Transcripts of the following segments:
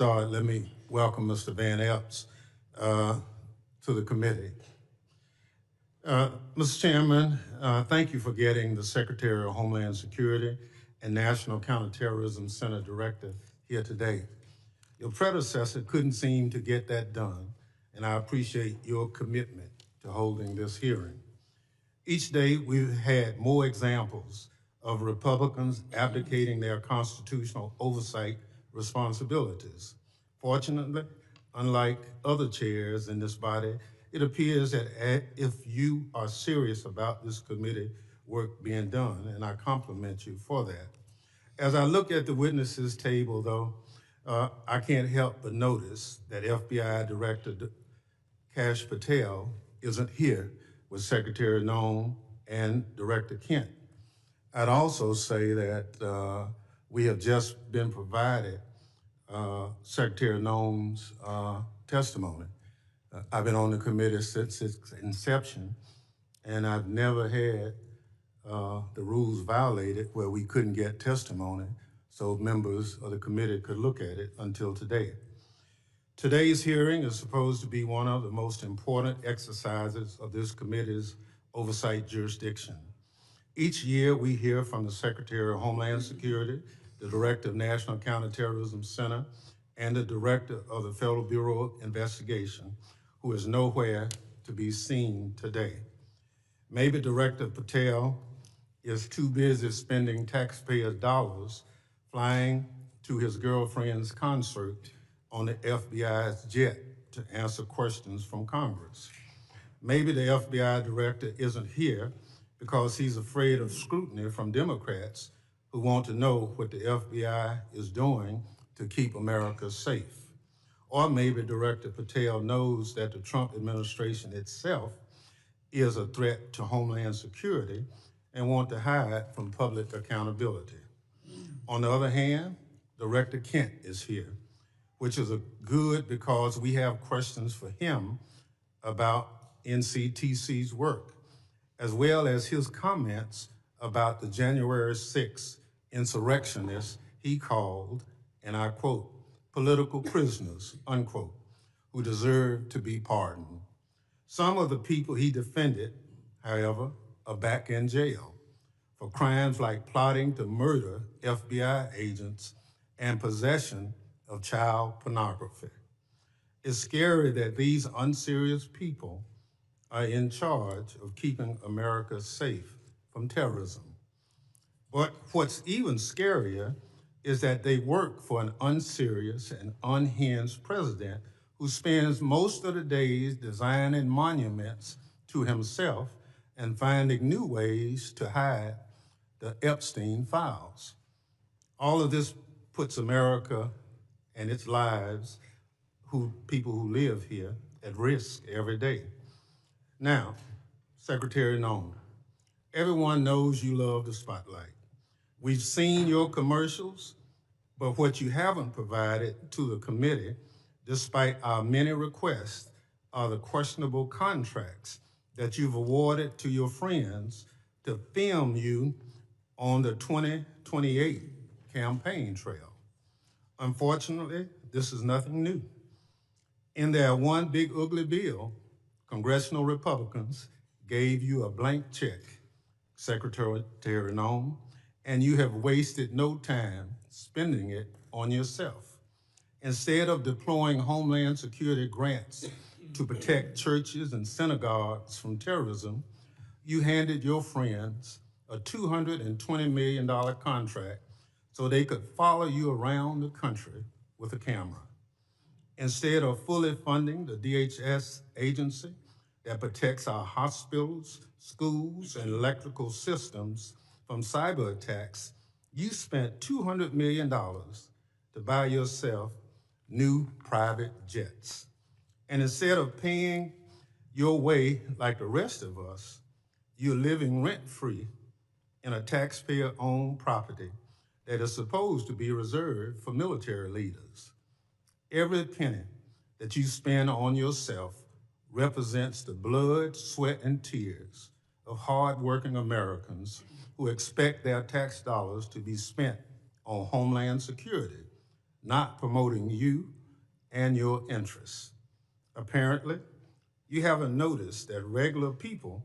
Start, let me welcome Mr. Van Epps to the committee. Mr. Chairman, thank you for getting the Secretary of Homeland Security and National Counterterrorism Center Director here today. Your predecessor couldn't seem to get that done, and I appreciate your commitment to holding this hearing. Each day, we've had more examples of Republicans abdicating their constitutional oversight responsibilities. Fortunately, unlike other chairs in this body, it appears that if you are serious about this committee work being done, and I compliment you for that. As I look at the witnesses table, though, I can't help but notice that FBI Director Kash Patel isn't here with Secretary Nome and Director Kent. I'd also say that we have just been provided Secretary Nome's testimony. I've been on the committee since its inception, and I've never had the rules violated where we couldn't get testimony so members of the committee could look at it until today. Today's hearing is supposed to be one of the most important exercises of this committee's oversight jurisdiction. Each year, we hear from the Secretary of Homeland Security, the Director of National Counterterrorism Center, and the Director of the Federal Bureau of Investigation, who is nowhere to be seen today. Maybe Director Patel is too busy spending taxpayers' dollars flying to his girlfriend's concert on the FBI's jet to answer questions from Congress. Maybe the FBI Director isn't here because he's afraid of scrutiny from Democrats who want to know what the FBI is doing to keep America safe. Or maybe Director Patel knows that the Trump administration itself is a threat to Homeland Security and want to hide from public accountability. On the other hand, Director Kent is here, which is good because we have questions for him about NCTC's work, as well as his comments about the January 6th insurrectionists he called, and I quote, political prisoners, unquote, who deserve to be pardoned. Some of the people he defended, however, are back in jail for crimes like plotting to murder FBI agents and possession of child pornography. It's scary that these unserious people are in charge of keeping America safe from terrorism. But what's even scarier is that they work for an unserious and unhinged president who spends most of the days designing monuments to himself and finding new ways to hide the Epstein files. All of this puts America and its lives, people who live here, at risk every day. Now, Secretary Nome, everyone knows you love the spotlight. We've seen your commercials, but what you haven't provided to the committee, despite our many requests, are the questionable contracts that you've awarded to your friends to film you on the 2028 campaign trail. Unfortunately, this is nothing new. In their one big ugly bill, congressional Republicans gave you a blank check, Secretary Nome, and you have wasted no time spending it on yourself. Instead of deploying Homeland Security grants to protect churches and synagogues from terrorism, you handed your friends a $220 million contract so they could follow you around the country with a camera. Instead of fully funding the DHS agency that protects our hospitals, schools, and electrical systems from cyber attacks, you spent $200 million to buy yourself new private jets. And instead of paying your way like the rest of us, you're living rent-free in a taxpayer-owned property that is supposed to be reserved for military leaders. Every penny that you spend on yourself represents the blood, sweat, and tears of hardworking Americans who expect their tax dollars to be spent on Homeland Security, not promoting you and your interests. Apparently, you haven't noticed that regular people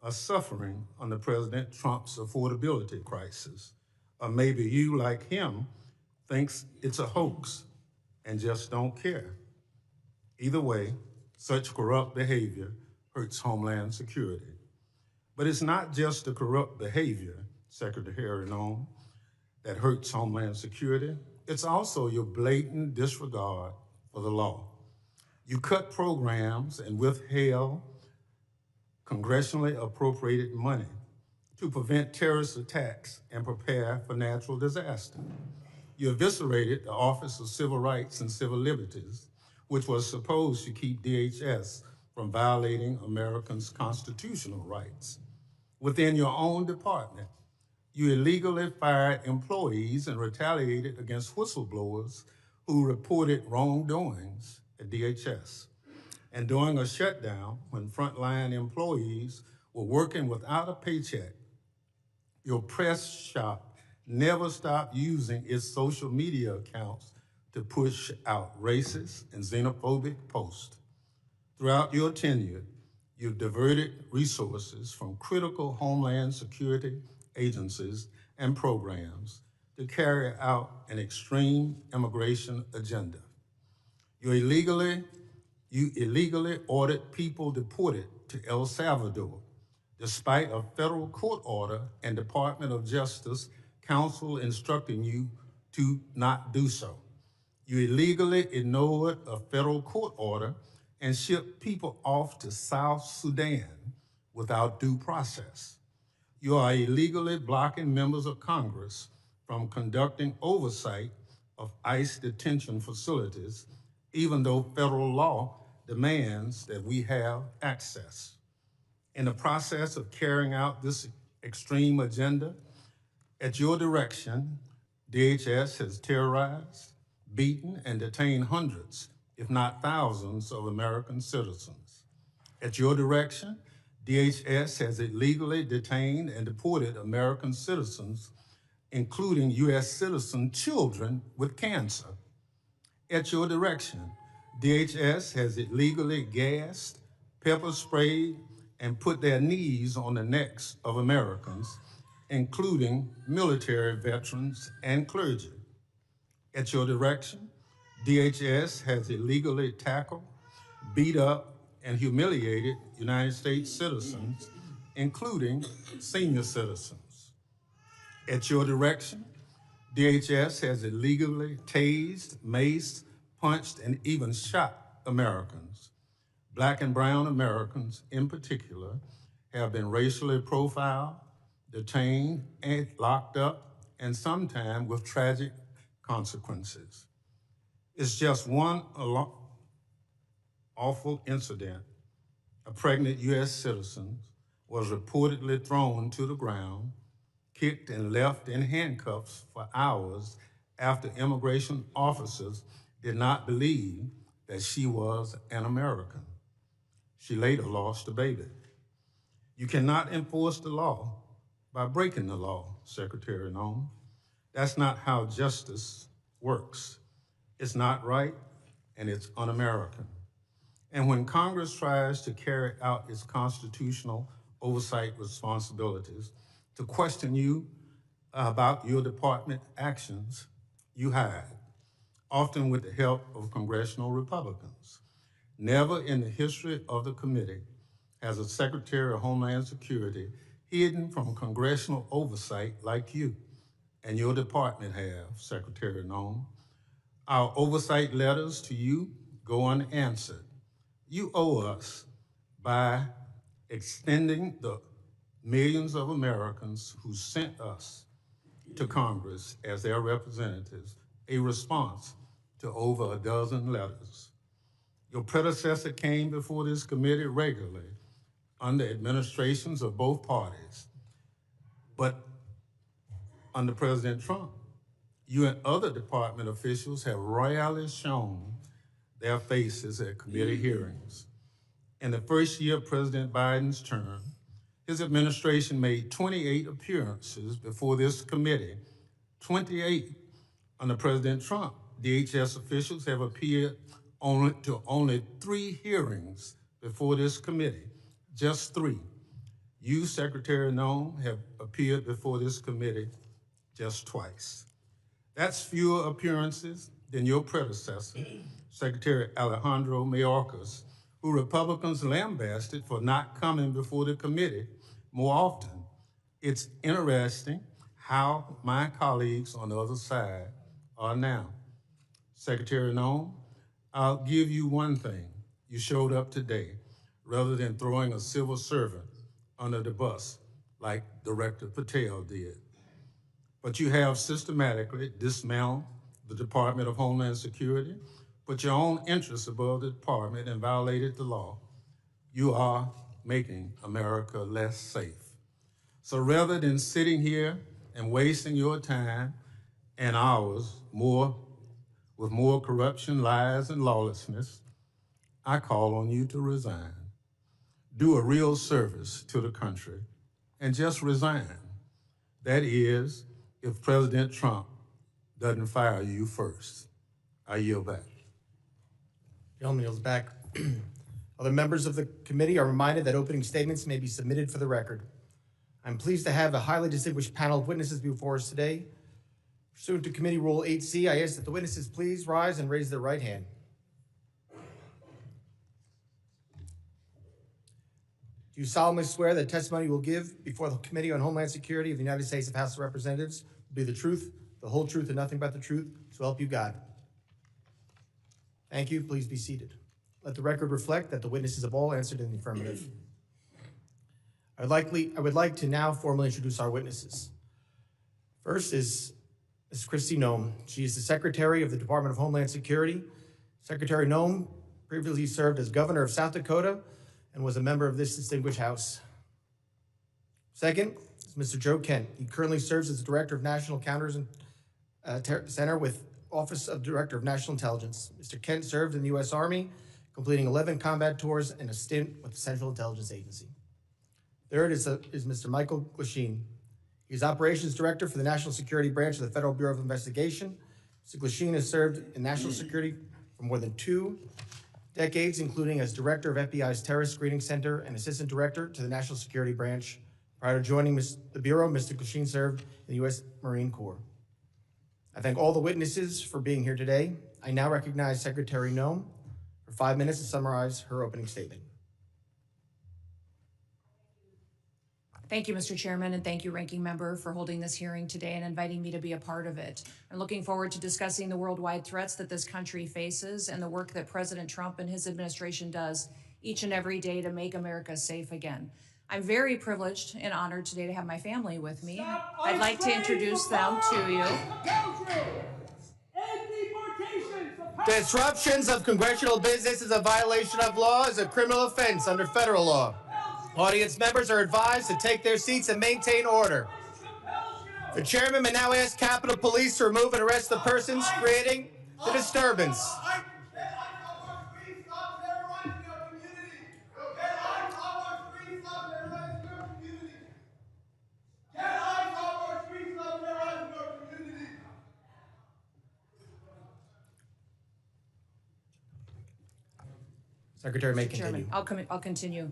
are suffering under President Trump's affordability crisis. Or maybe you, like him, thinks it's a hoax and just don't care. Either way, such corrupt behavior hurts Homeland Security. But it's not just the corrupt behavior, Secretary Nome, that hurts Homeland Security. It's also your blatant disregard for the law. You cut programs and withheld congressionally appropriated money to prevent terrorist attacks and prepare for natural disaster. You eviscerated the Office of Civil Rights and Civil Liberties, which was supposed to keep DHS from violating Americans' constitutional rights. Within your own department, you illegally fired employees and retaliated against whistleblowers who reported wrongdoings at DHS. And during a shutdown, when frontline employees were working without a paycheck, your press shop never stopped using its social media accounts to push out racist and xenophobic posts. Throughout your tenure, you've diverted resources from critical Homeland Security agencies and programs to carry out an extreme immigration agenda. You illegally ordered people deported to El Salvador, despite a federal court order and Department of Justice counsel instructing you to not do so. You illegally ignored a federal court order and shipped people off to South Sudan without due process. You are illegally blocking members of Congress from conducting oversight of ICE detention facilities, even though federal law demands that we have access. In the process of carrying out this extreme agenda, at your direction, DHS has terrorized, beaten, and detained hundreds, if not thousands, of American citizens. At your direction, DHS has illegally detained and deported American citizens, including U.S. citizen children with cancer. At your direction, DHS has illegally gassed, pepper sprayed, and put their knees on the necks of Americans, including military veterans and clergy. At your direction, DHS has illegally tackled, beat up, and humiliated United States citizens, including senior citizens. At your direction, DHS has illegally tased, maced, punched, and even shot Americans. Black and brown Americans, in particular, have been racially profiled, detained, and locked up, and sometimes with tragic consequences. It's just one awful incident. A pregnant U.S. citizen was reportedly thrown to the ground, kicked, and left in handcuffs for hours after immigration officers did not believe that she was an American. She later lost a baby. You cannot enforce the law by breaking the law, Secretary Nome. That's not how justice works. It's not right, and it's un-American. And when Congress tries to carry out its constitutional oversight responsibilities, to question you about your department actions, you hide, often with the help of congressional Republicans. Never in the history of the committee has a Secretary of Homeland Security hidden from congressional oversight like you and your department have, Secretary Nome. Our oversight letters to you go unanswered. You owe us by extending the millions of Americans who sent us to Congress as their representatives a response to over a dozen letters. Your predecessor came before this committee regularly under administrations of both parties, but under President Trump, you and other department officials have rarely shown their faces at committee hearings. In the first year of President Biden's term, his administration made 28 appearances before this committee. 28. Under President Trump, DHS officials have appeared to only 3 hearings before this committee, just 3. You, Secretary Nome, have appeared before this committee just twice. That's fewer appearances than your predecessor, Secretary Alejandro Mayorkas, who Republicans lambasted for not coming before the committee more often. It's interesting how my colleagues on the other side are now. Secretary Nome, I'll give you one thing. You showed up today rather than throwing a civil servant under the bus like Director Patel did. But you have systematically dismantled the Department of Homeland Security, put your own interests above the department, and violated the law. You are making America less safe. So rather than sitting here and wasting your time and ours with more corruption, lies, and lawlessness, I call on you to resign. Do a real service to the country and just resign. That is, if President Trump doesn't fire you first. I yield back. Gentleman yields back. Other members of the committee are reminded that opening statements may be submitted for the record. I'm pleased to have a highly distinguished panel of witnesses before us today. Pursuant to Committee Rule 8C, I ask that the witnesses please rise and raise their right hand. Do you solemnly swear that testimony you will give before the Committee on Homeland Security of the United States House of Representatives will be the truth, the whole truth, and nothing but the truth, so help you God? Thank you. Please be seated. Let the record reflect that the witnesses have all answered in the affirmative. I would like to now formally introduce our witnesses. First is Ms. Kristi Noem. She is the Secretary of the Department of Homeland Security. Secretary Noem previously served as Governor of South Dakota and was a member of this distinguished House. Second is Mr. Joe Kent. He currently serves as Director of National Encounters Center with Office of Director of National Intelligence. Mr. Kent served in the U.S. Army, completing 11 combat tours and a stint with the Central Intelligence Agency. Third is Mr. Michael Glasheen. He's Operations Director for the National Security Branch of the Federal Bureau of Investigation. Mr. Glasheen has served in national security for more than 2 decades, including as Director of FBI's Terrorist Screening Center and Assistant Director to the National Security Branch. Prior to joining the Bureau, Mr. Glasheen served in the U.S. Marine Corps. I thank all the witnesses for being here today. I now recognize Secretary Noem for 5 minutes to summarize her opening statement. Thank you, Mr. Chairman, and thank you, Ranking Member, for holding this hearing today and inviting me to be a part of it. I'm looking forward to discussing the worldwide threats that this country faces and the work that President Trump and his administration does each and every day to make America safe again. I'm very privileged and honored today to have my family with me. I'd like to introduce them to you. Disruptions of congressional business is a violation of law, is a criminal offense under federal law. Audience members are advised to take their seats and maintain order. The chairman may now ask Capitol Police to remove and arrest the persons creating the disturbance. Secretary may continue. Chairman, I'll continue.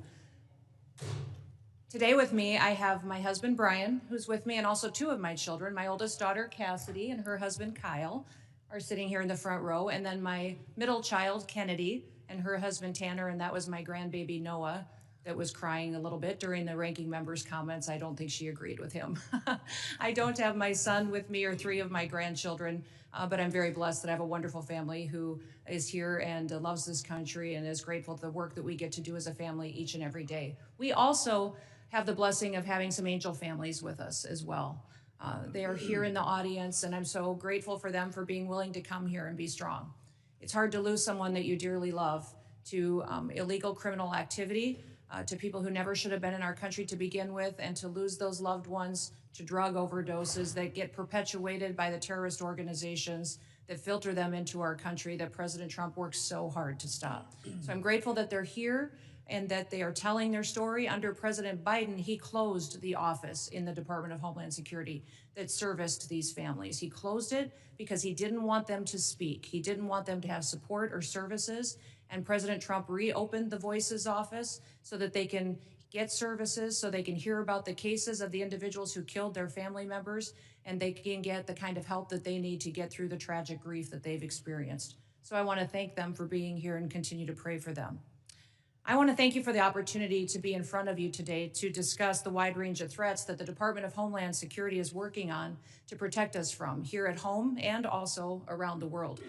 Today with me, I have my husband, Brian, who's with me, and also 2 of my children. My oldest daughter, Cassidy, and her husband, Kyle, are sitting here in the front row. And then my middle child, Kennedy, and her husband, Tanner, and that was my grandbaby, Noah, that was crying a little bit during the ranking member's comments. I don't think she agreed with him. I don't have my son with me or 3 of my grandchildren, but I'm very blessed that I have a wonderful family who is here and loves this country and is grateful for the work that we get to do as a family each and every day. We also have the blessing of having some angel families with us as well. They are here in the audience, and I'm so grateful for them for being willing to come here and be strong. It's hard to lose someone that you dearly love to illegal criminal activity, to people who never should have been in our country to begin with, and to lose those loved ones to drug overdoses that get perpetuated by the terrorist organizations that filter them into our country that President Trump works so hard to stop. So I'm grateful that they're here. and that they are telling their story. Under President Biden, he closed the office in the Department of Homeland Security that serviced these families. He closed it because he didn't want them to speak. He didn't want them to have support or services. And President Trump reopened the Voices office so that they can get services, so they can hear about the cases of the individuals who killed their family members, and they can get the kind of help that they need to get through the tragic grief that they've experienced. So I want to thank them for being here and continue to pray for them. I want to thank you for the opportunity to be in front of you today to discuss the wide range of threats that the Department of Homeland Security is working on to protect us from here at home and also around the world.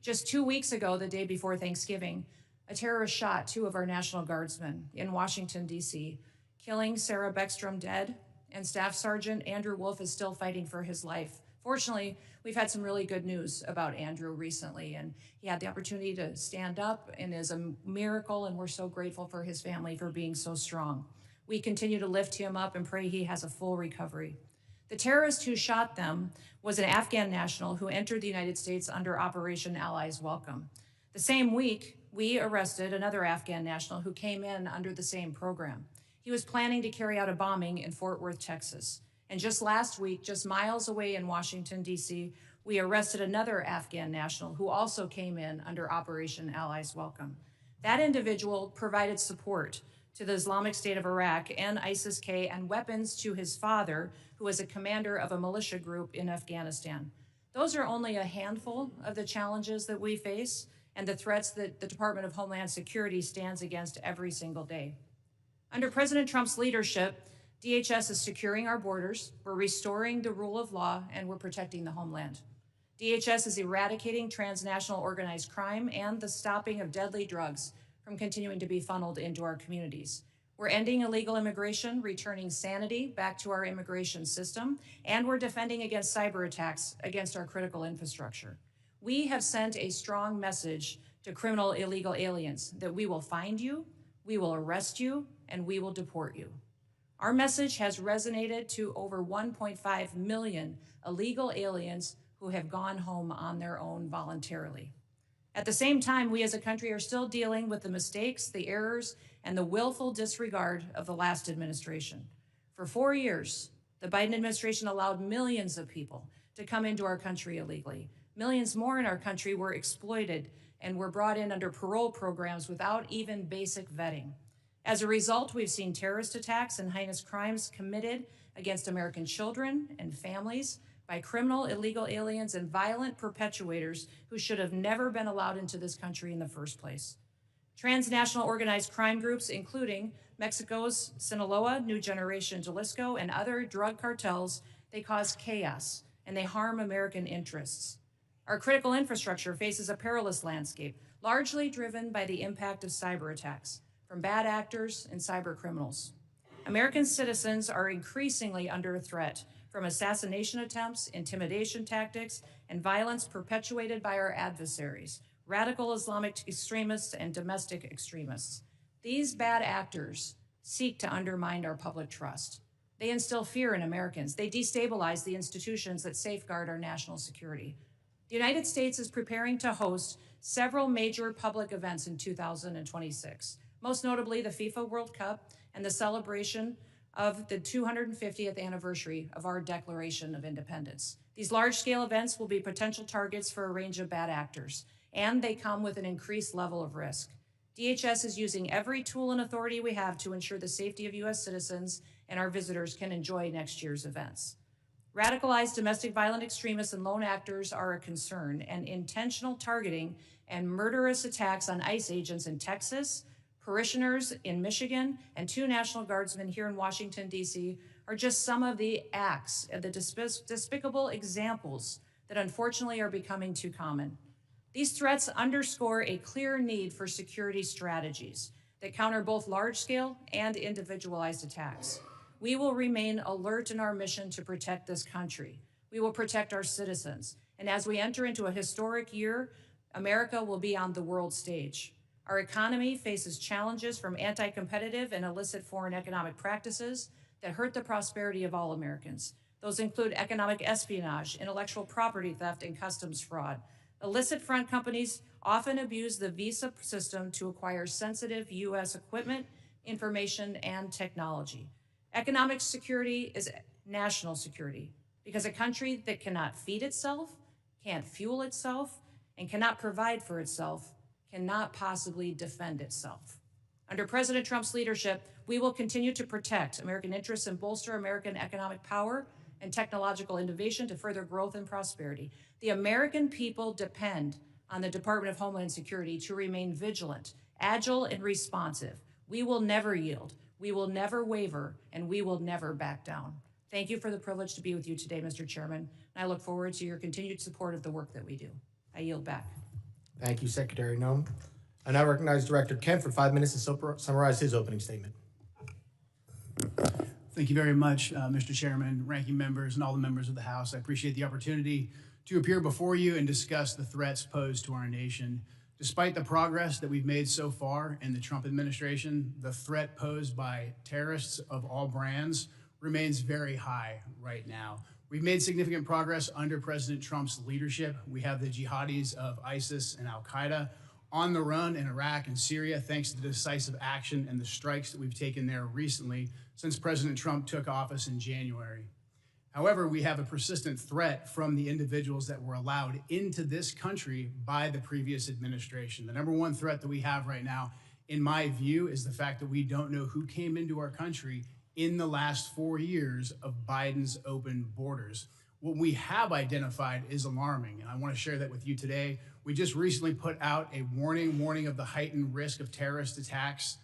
Just 2 weeks ago, the day before Thanksgiving, a terrorist shot 2 of our National Guardsmen in Washington, D.C., killing Sarah Beckstrom dead, and Staff Sergeant Andrew Wolf is still fighting for his life. Fortunately, we've had some really good news about Andrew recently, and he had the opportunity to stand up and is a miracle, and we're so grateful for his family for being so strong. We continue to lift him up and pray he has a full recovery. The terrorist who shot them was an Afghan national who entered the United States under Operation Allies Welcome. The same week, we arrested another Afghan national who came in under the same program. He was planning to carry out a bombing in Fort Worth, Texas. And just last week, just miles away in Washington, D.C., we arrested another Afghan national who also came in under Operation Allies Welcome. That individual provided support to the Islamic State of Iraq and ISIS-K and weapons to his father, who was a commander of a militia group in Afghanistan. Those are only a handful of the challenges that we face and the threats that the Department of Homeland Security stands against every single day. Under President Trump's leadership, DHS is securing our borders, we're restoring the rule of law, and we're protecting the homeland. DHS is eradicating transnational organized crime and the stopping of deadly drugs from continuing to be funneled into our communities. We're ending illegal immigration, returning sanity back to our immigration system, and we're defending against cyber attacks against our critical infrastructure. We have sent a strong message to criminal illegal aliens that we will find you, we will arrest you, and we will deport you. Our message has resonated to over 1.5 million illegal aliens who have gone home on their own voluntarily. At the same time, we as a country are still dealing with the mistakes, the errors, and the willful disregard of the last administration. For 4 years, the Biden administration allowed millions of people to come into our country illegally. Millions more in our country were exploited and were brought in under parole programs without even basic vetting. As a result, we've seen terrorist attacks and heinous crimes committed against American children and families by criminal illegal aliens and violent perpetuators who should have never been allowed into this country in the first place. Transnational organized crime groups, including Mexico's Sinaloa, New Generation Jalisco, and other drug cartels, they cause chaos and they harm American interests. Our critical infrastructure faces a perilous landscape, largely driven by the impact of cyber attacks from bad actors and cyber criminals. American citizens are increasingly under threat from assassination attempts, intimidation tactics, and violence perpetuated by our adversaries, radical Islamic extremists and domestic extremists. These bad actors seek to undermine our public trust. They instill fear in Americans. They destabilize the institutions that safeguard our national security. The United States is preparing to host several major public events in 2026, most notably the FIFA World Cup and the celebration of the 250th anniversary of our Declaration of Independence. These large-scale events will be potential targets for a range of bad actors, and they come with an increased level of risk. DHS is using every tool and authority we have to ensure the safety of U.S. citizens and our visitors can enjoy next year's events. Radicalized domestic violent extremists and lone actors are a concern, and intentional targeting and murderous attacks on ICE agents in Texas, parishioners in Michigan, and 2 National Guardsmen here in Washington, D.C. are just some of the acts and the despicable examples that unfortunately are becoming too common. These threats underscore a clear need for security strategies that counter both large-scale and individualized attacks. We will remain alert in our mission to protect this country. We will protect our citizens. And as we enter into a historic year, America will be on the world stage. Our economy faces challenges from anti-competitive and illicit foreign economic practices that hurt the prosperity of all Americans. Those include economic espionage, intellectual property theft, and customs fraud. Illicit front companies often abuse the visa system to acquire sensitive U.S. equipment, information, and technology. Economic security is national security because a country that cannot feed itself, can't fuel itself, and cannot provide for itself cannot possibly defend itself. Under President Trump's leadership, we will continue to protect American interests and bolster American economic power and technological innovation to further growth and prosperity. The American people depend on the Department of Homeland Security to remain vigilant, agile, and responsive. We will never yield, we will never waver, and we will never back down. Thank you for the privilege to be with you today, Mr. Chairman, and I look forward to your continued support of the work that we do. I yield back. Thank you, Secretary Noem. I now recognize Director Kent for 5 minutes to summarize his opening statement. Thank you very much, Mr. Chairman, ranking members, and all the members of the House. I appreciate the opportunity to appear before you and discuss the threats posed to our nation. Despite the progress that we've made so far in the Trump administration, the threat posed by terrorists of all brands remains very high right now. We've made significant progress under President Trump's leadership. We have the jihadis of ISIS and Al-Qaeda on the run in Iraq and Syria, thanks to the decisive action and the strikes that we've taken there recently since President Trump took office in January. However, we have a persistent threat from the individuals that were allowed into this country by the previous administration. The number one threat that we have right now, in my view, is the fact that we don't know who came into our country in the last 4 years of Biden's open borders. What we have identified is alarming, and I want to share that with you today. We just recently put out a warning of the heightened risk of terrorist attacks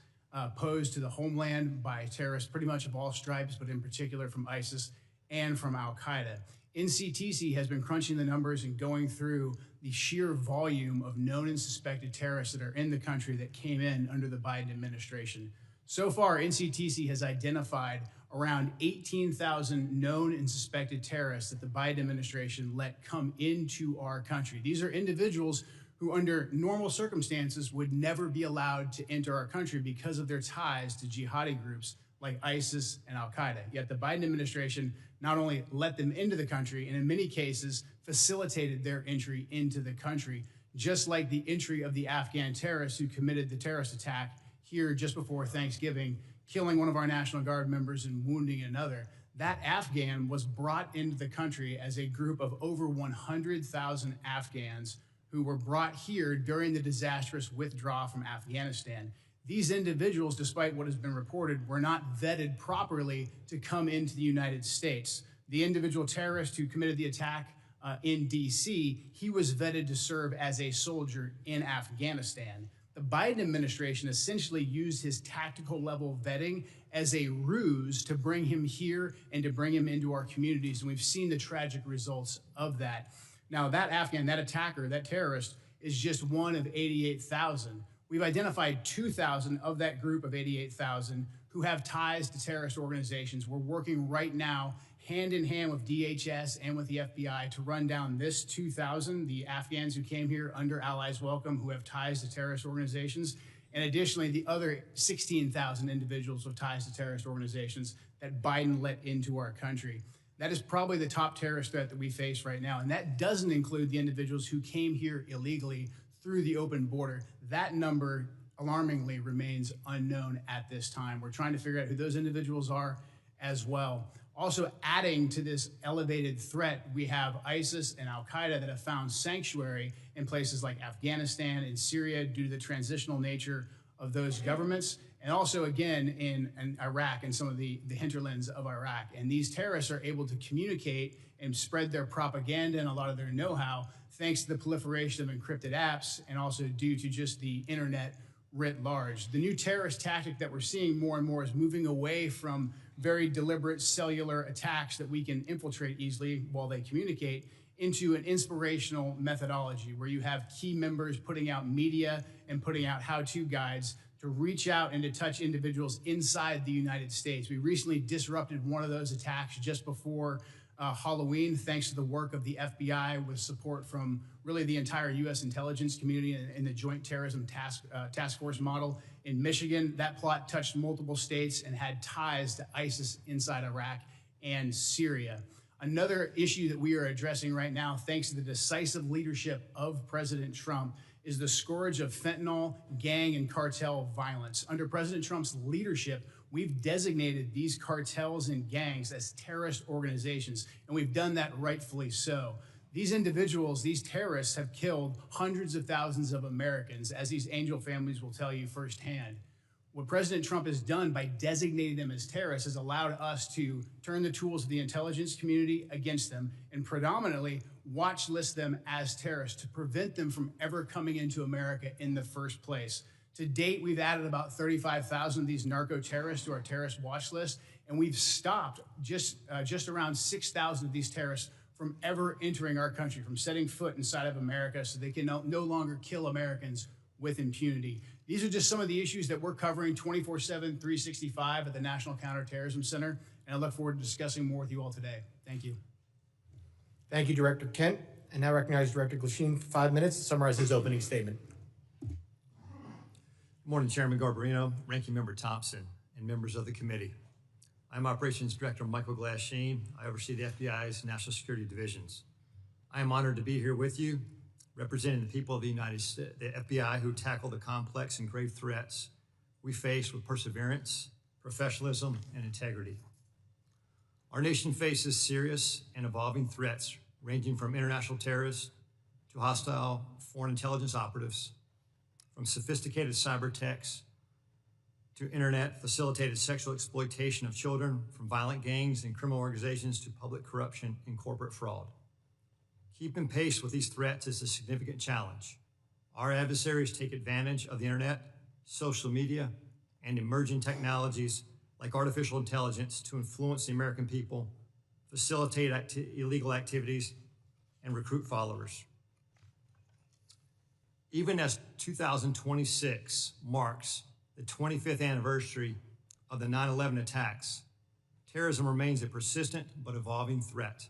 posed to the homeland by terrorists pretty much of all stripes, but in particular from ISIS and from Al-Qaeda. NCTC has been crunching the numbers and going through the sheer volume of known and suspected terrorists that are in the country that came in under the Biden administration. So far, NCTC has identified around 18,000 known and suspected terrorists that the Biden administration let come into our country. These are individuals who under normal circumstances would never be allowed to enter our country because of their ties to jihadi groups like ISIS and Al-Qaeda. Yet the Biden administration not only let them into the country, and in many cases facilitated their entry into the country, just like the entry of the Afghan terrorists who committed the terrorist attack here just before Thanksgiving, killing one of our National Guard members and wounding another. That Afghan was brought into the country as a group of over 100,000 Afghans who were brought here during the disastrous withdrawal from Afghanistan. These individuals, despite what has been reported, were not vetted properly to come into the United States. The individual terrorist who committed the attack in DC, he was vetted to serve as a soldier in Afghanistan. The Biden administration essentially used his tactical level vetting as a ruse to bring him here and to bring him into our communities. And we've seen the tragic results of that. Now, that Afghan, that attacker, that terrorist is just one of 88,000. We've identified 2,000 of that group of 88,000 who have ties to terrorist organizations. We're working right now hand in hand with DHS and with the FBI to run down this 2,000, the Afghans who came here under Allies Welcome who have ties to terrorist organizations, and additionally the other 16,000 individuals with ties to terrorist organizations that Biden let into our country. That is probably the top terrorist threat that we face right now, and that doesn't include the individuals who came here illegally through the open border. That number, alarmingly, remains unknown at this time. We're trying to figure out who those individuals are as well. Also adding to this elevated threat, we have ISIS and Al-Qaeda that have found sanctuary in places like Afghanistan and Syria due to the transitional nature of those governments, and also again in Iraq and some of the hinterlands of Iraq. And these terrorists are able to communicate and spread their propaganda and a lot of their know-how thanks to the proliferation of encrypted apps and also due to just the internet writ large. The new terrorist tactic that we're seeing more and more is moving away from very deliberate cellular attacks that we can infiltrate easily while they communicate into an inspirational methodology where you have key members putting out media and putting out how-to guides to reach out and to touch individuals inside the United States. We recently disrupted one of those attacks just before Halloween, thanks to the work of the FBI with support from really the entire U.S. intelligence community and the Joint Terrorism Task Force model in Michigan. That plot touched multiple states and had ties to ISIS inside Iraq and Syria. Another issue that we are addressing right now, thanks to the decisive leadership of President Trump, is the scourge of fentanyl, gang, and cartel violence. Under President Trump's leadership, we've designated these cartels and gangs as terrorist organizations, and we've done that rightfully so. These individuals, these terrorists, have killed hundreds of thousands of Americans, as these angel families will tell you firsthand. What President Trump has done by designating them as terrorists has allowed us to turn the tools of the intelligence community against them and predominantly watch list them as terrorists to prevent them from ever coming into America in the first place. To date, we've added about 35,000 of these narco-terrorists to our terrorist watch list, and we've stopped just around 6,000 of these terrorists from ever entering our country, from setting foot inside of America, so they can no longer kill Americans with impunity. These are just some of the issues that we're covering 24/7, 365 at the National Counterterrorism Center, and I look forward to discussing more with you all today. Thank you. Thank you, Director Kent. And now recognize Director Glasheen for 5 minutes to summarize his opening statement. Good morning, Chairman Garbarino, Ranking Member Thompson, and members of the committee. I'm Operations Director Michael Glasheen. I oversee the FBI's National Security Divisions. I am honored to be here with you, representing the people of the United States, the FBI, who tackle the complex and grave threats we face with perseverance, professionalism, and integrity. Our nation faces serious and evolving threats ranging from international terrorists to hostile foreign intelligence operatives, from sophisticated cyber attacks to internet-facilitated sexual exploitation of children, from violent gangs and criminal organizations to public corruption and corporate fraud. Keeping pace with these threats is a significant challenge. Our adversaries take advantage of the internet, social media, and emerging technologies like artificial intelligence to influence the American people, facilitate illegal activities, and recruit followers. Even as 2026 marks the 25th anniversary of the 9/11 attacks, terrorism remains a persistent but evolving threat.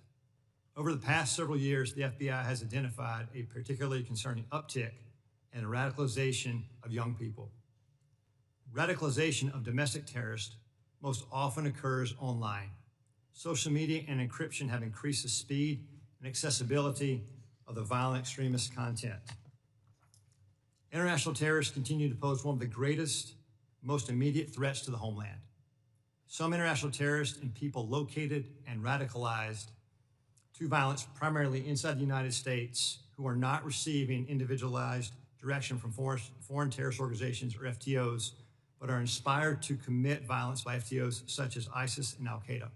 Over the past several years, the FBI has identified a particularly concerning uptick in the radicalization of young people. Radicalization of domestic terrorists most often occurs online. Social media and encryption have increased the speed and accessibility of the violent extremist content. International terrorists continue to pose one of the greatest, most immediate threats to the homeland. Some international terrorists and people located and radicalized to violence primarily inside the United States who are not receiving individualized direction from foreign terrorist organizations or FTOs, but are inspired to commit violence by FTOs such as ISIS and Al-Qaeda.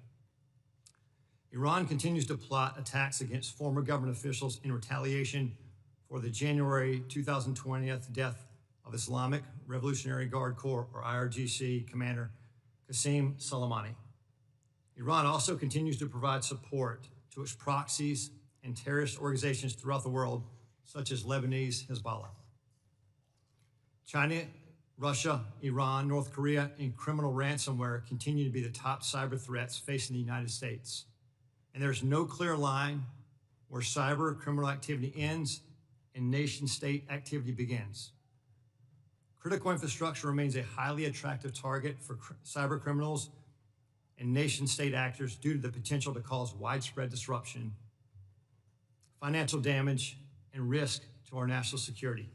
Iran continues to plot attacks against former government officials in retaliation for the January 2020 death of Islamic Revolutionary Guard Corps, or IRGC, Commander Qasem Soleimani. Iran also continues to provide support to its proxies and terrorist organizations throughout the world, such as Lebanese Hezbollah. China, Russia, Iran, North Korea, and criminal ransomware continue to be the top cyber threats facing the United States. And there's no clear line where cyber criminal activity ends and nation-state activity begins. Critical infrastructure remains a highly attractive target for cyber criminals and nation-state actors due to the potential to cause widespread disruption, financial damage, and risk to our national security.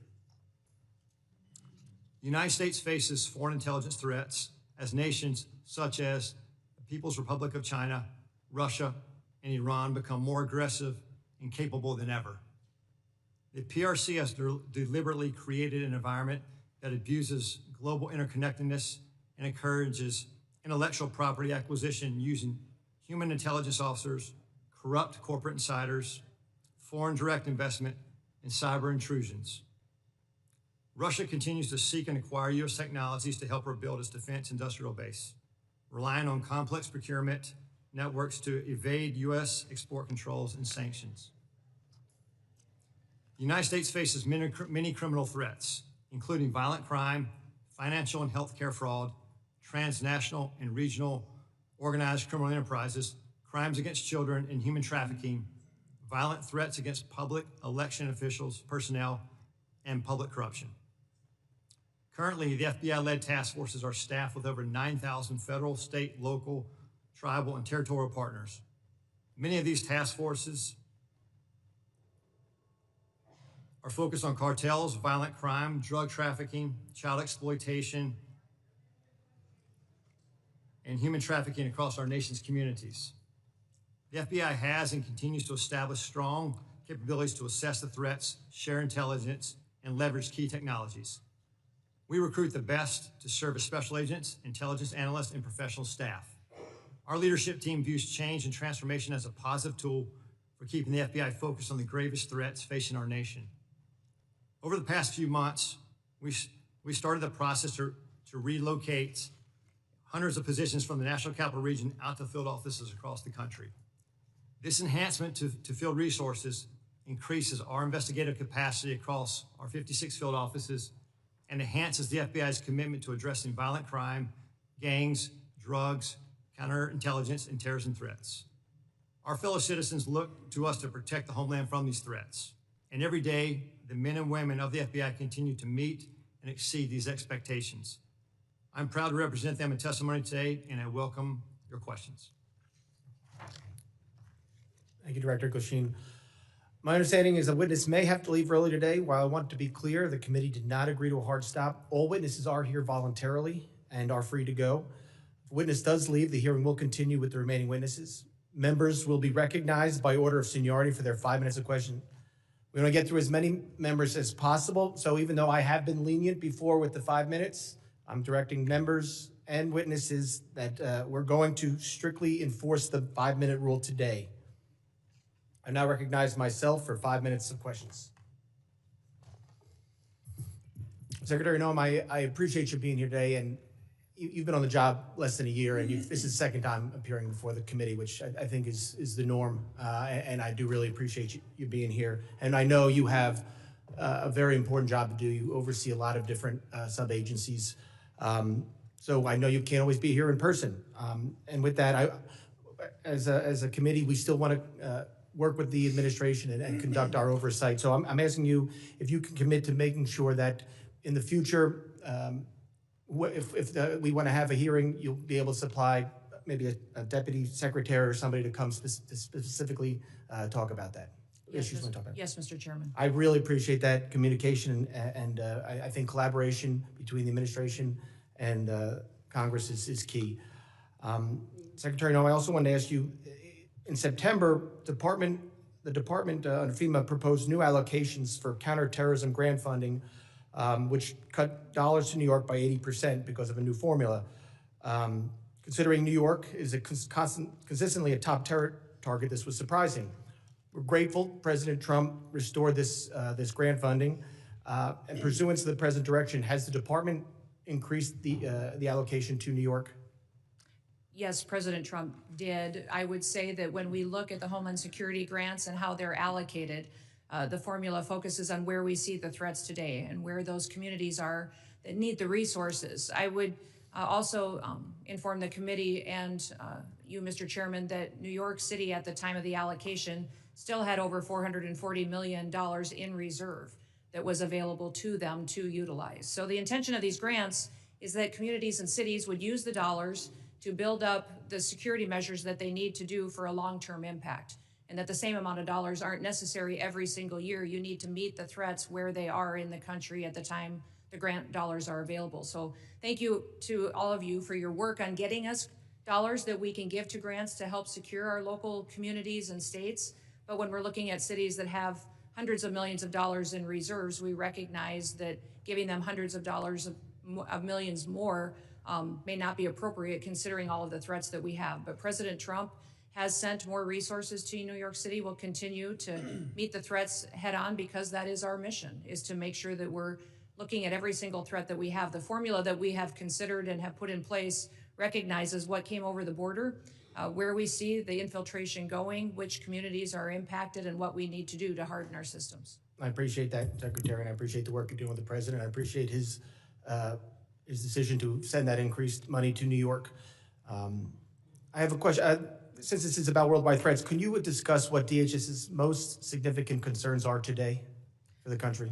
The United States faces foreign intelligence threats as nations such as the People's Republic of China, Russia, and Iran become more aggressive and capable than ever. The PRC has deliberately created an environment that abuses global interconnectedness and encourages intellectual property acquisition using human intelligence officers, corrupt corporate insiders, foreign direct investment, and cyber intrusions. Russia continues to seek and acquire U.S. technologies to help her build its defense industrial base, relying on complex procurement networks to evade U.S. export controls and sanctions. The United States faces many criminal threats, including violent crime, financial and healthcare fraud, transnational and regional organized criminal enterprises, crimes against children, and human trafficking, violent threats against public election officials, personnel, and public corruption. Currently, the FBI-led task forces are staffed with over 9,000 federal, state, local, tribal, and territorial partners. Many of these task forces are focused on cartels, violent crime, drug trafficking, child exploitation, and human trafficking across our nation's communities. The FBI has and continues to establish strong capabilities to assess the threats, share intelligence, and leverage key technologies. We recruit the best to serve as special agents, intelligence analysts, and professional staff. Our leadership team views change and transformation as a positive tool for keeping the FBI focused on the gravest threats facing our nation. Over the past few months, we started the process to relocate hundreds of positions from the National Capital Region out to field offices across the country. This enhancement to field resources increases our investigative capacity across our 56 field offices and enhances the FBI's commitment to addressing violent crime, gangs, drugs, counterintelligence, and terrorism threats. Our fellow citizens look to us to protect the homeland from these threats. And every day, the men and women of the FBI continue to meet and exceed these expectations. I'm proud to represent them in testimony today, and I welcome your questions. Thank you, Director Goshin. My understanding is a witness may have to leave early today. While I want to be clear, the committee did not agree to a hard stop. All witnesses are here voluntarily and are free to go. If a witness does leave, the hearing will continue with the remaining witnesses. Members will be recognized by order of seniority for their 5 minutes of question. We want to get through as many members as possible. So even though I have been lenient before with the 5 minutes, I'm directing members and witnesses that we're going to strictly enforce the 5-minute rule today. I now recognize myself for 5 minutes of questions. Secretary Noem, I appreciate you being here today, and you've been on the job less than a year, and this is the second time appearing before the committee, which I think is the norm, and I do really appreciate you being here. And I know you have a very important job to do. You oversee a lot of different sub-agencies, so I know you can't always be here in person. And with that, as a committee, we still want to work with the administration and conduct our oversight. So I'm asking you if you can commit to making sure that in the future, if we want to have a hearing, you'll be able to supply maybe a deputy secretary or somebody to come specifically talk about that. Yes, Issues we talk about. yes, Mr. Chairman. I really appreciate that communication, and I think collaboration between the administration and Congress is key. Secretary Noem, I also wanted to ask you, in September, the department under FEMA proposed new allocations for counterterrorism grant funding, which cut dollars to New York by 80% because of a new formula. Considering New York is consistently a top terror target, this was surprising. We're grateful President Trump restored this grant funding, and pursuant to the President's direction, has the department increased the allocation to New York? Yes, President Trump did. I would say that when we look at the Homeland Security grants and how they're allocated, the formula focuses on where we see the threats today and where those communities are that need the resources. I would also inform the committee and you, Mr. Chairman, that New York City at the time of the allocation still had over $440 million in reserve that was available to them to utilize. So the intention of these grants is that communities and cities would use the dollars to build up the security measures that they need to do for a long-term impact, and that the same amount of dollars aren't necessary every single year. You need to meet the threats where they are in the country at the time the grant dollars are available. So thank you to all of you for your work on getting us dollars that we can give to grants to help secure our local communities and states. But when we're looking at cities that have hundreds of millions of dollars in reserves, we recognize that giving them hundreds of dollars of millions more may not be appropriate considering all of the threats that we have. But President Trump has sent more resources to New York City. We'll continue to meet the threats head on because that is our mission, is to make sure that we're looking at every single threat that we have. The formula that we have considered and have put in place recognizes what came over the border, where we see the infiltration going, which communities are impacted, and what we need to do to harden our systems. I appreciate that, Secretary, and I appreciate the work you're doing with the President. I appreciate his decision to send that increased money to New York. I have a question. Since this is about worldwide threats, can you discuss what DHS's most significant concerns are today for the country?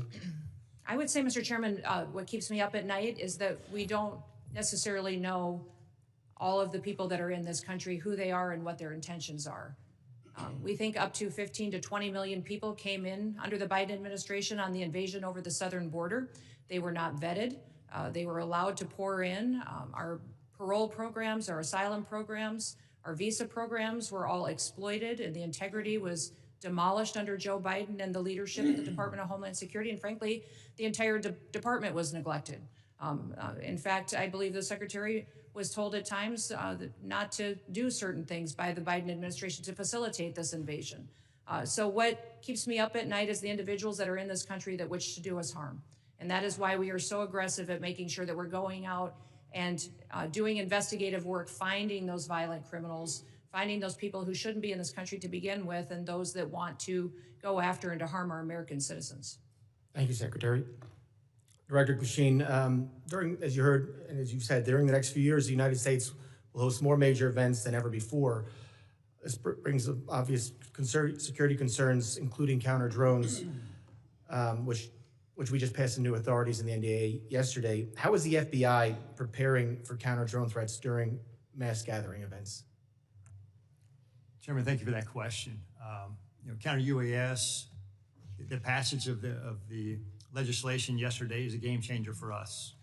I would say, Mr. Chairman, what keeps me up at night is that we don't necessarily know all of the people that are in this country, who they are and what their intentions are. We think up to 15 to 20 million people came in under the Biden administration on the invasion over the southern border. They were not vetted. They were allowed to pour in. Our parole programs, our asylum programs, our visa programs were all exploited, and the integrity was demolished under Joe Biden and the leadership of the Department of Homeland Security. And frankly, the entire department was neglected. In fact, I believe the Secretary was told at times not to do certain things by the Biden administration to facilitate this invasion. So what keeps me up at night is the individuals that are in this country that wish to do us harm. And that is why we are so aggressive at making sure that we're going out and doing investigative work, finding those violent criminals, finding those people who shouldn't be in this country to begin with, and those that want to go after and to harm our American citizens. Thank you, Secretary. Director Glasheen, as you heard and as you've said, during the next few years, the United States will host more major events than ever before. This brings up obvious security concerns, including counter drones, which we just passed into authorities in the NDA yesterday. How is the FBI preparing for counter drone threats during mass gathering events? Chairman, thank you for that question. Counter UAS, the passage of the legislation yesterday is a game changer for us.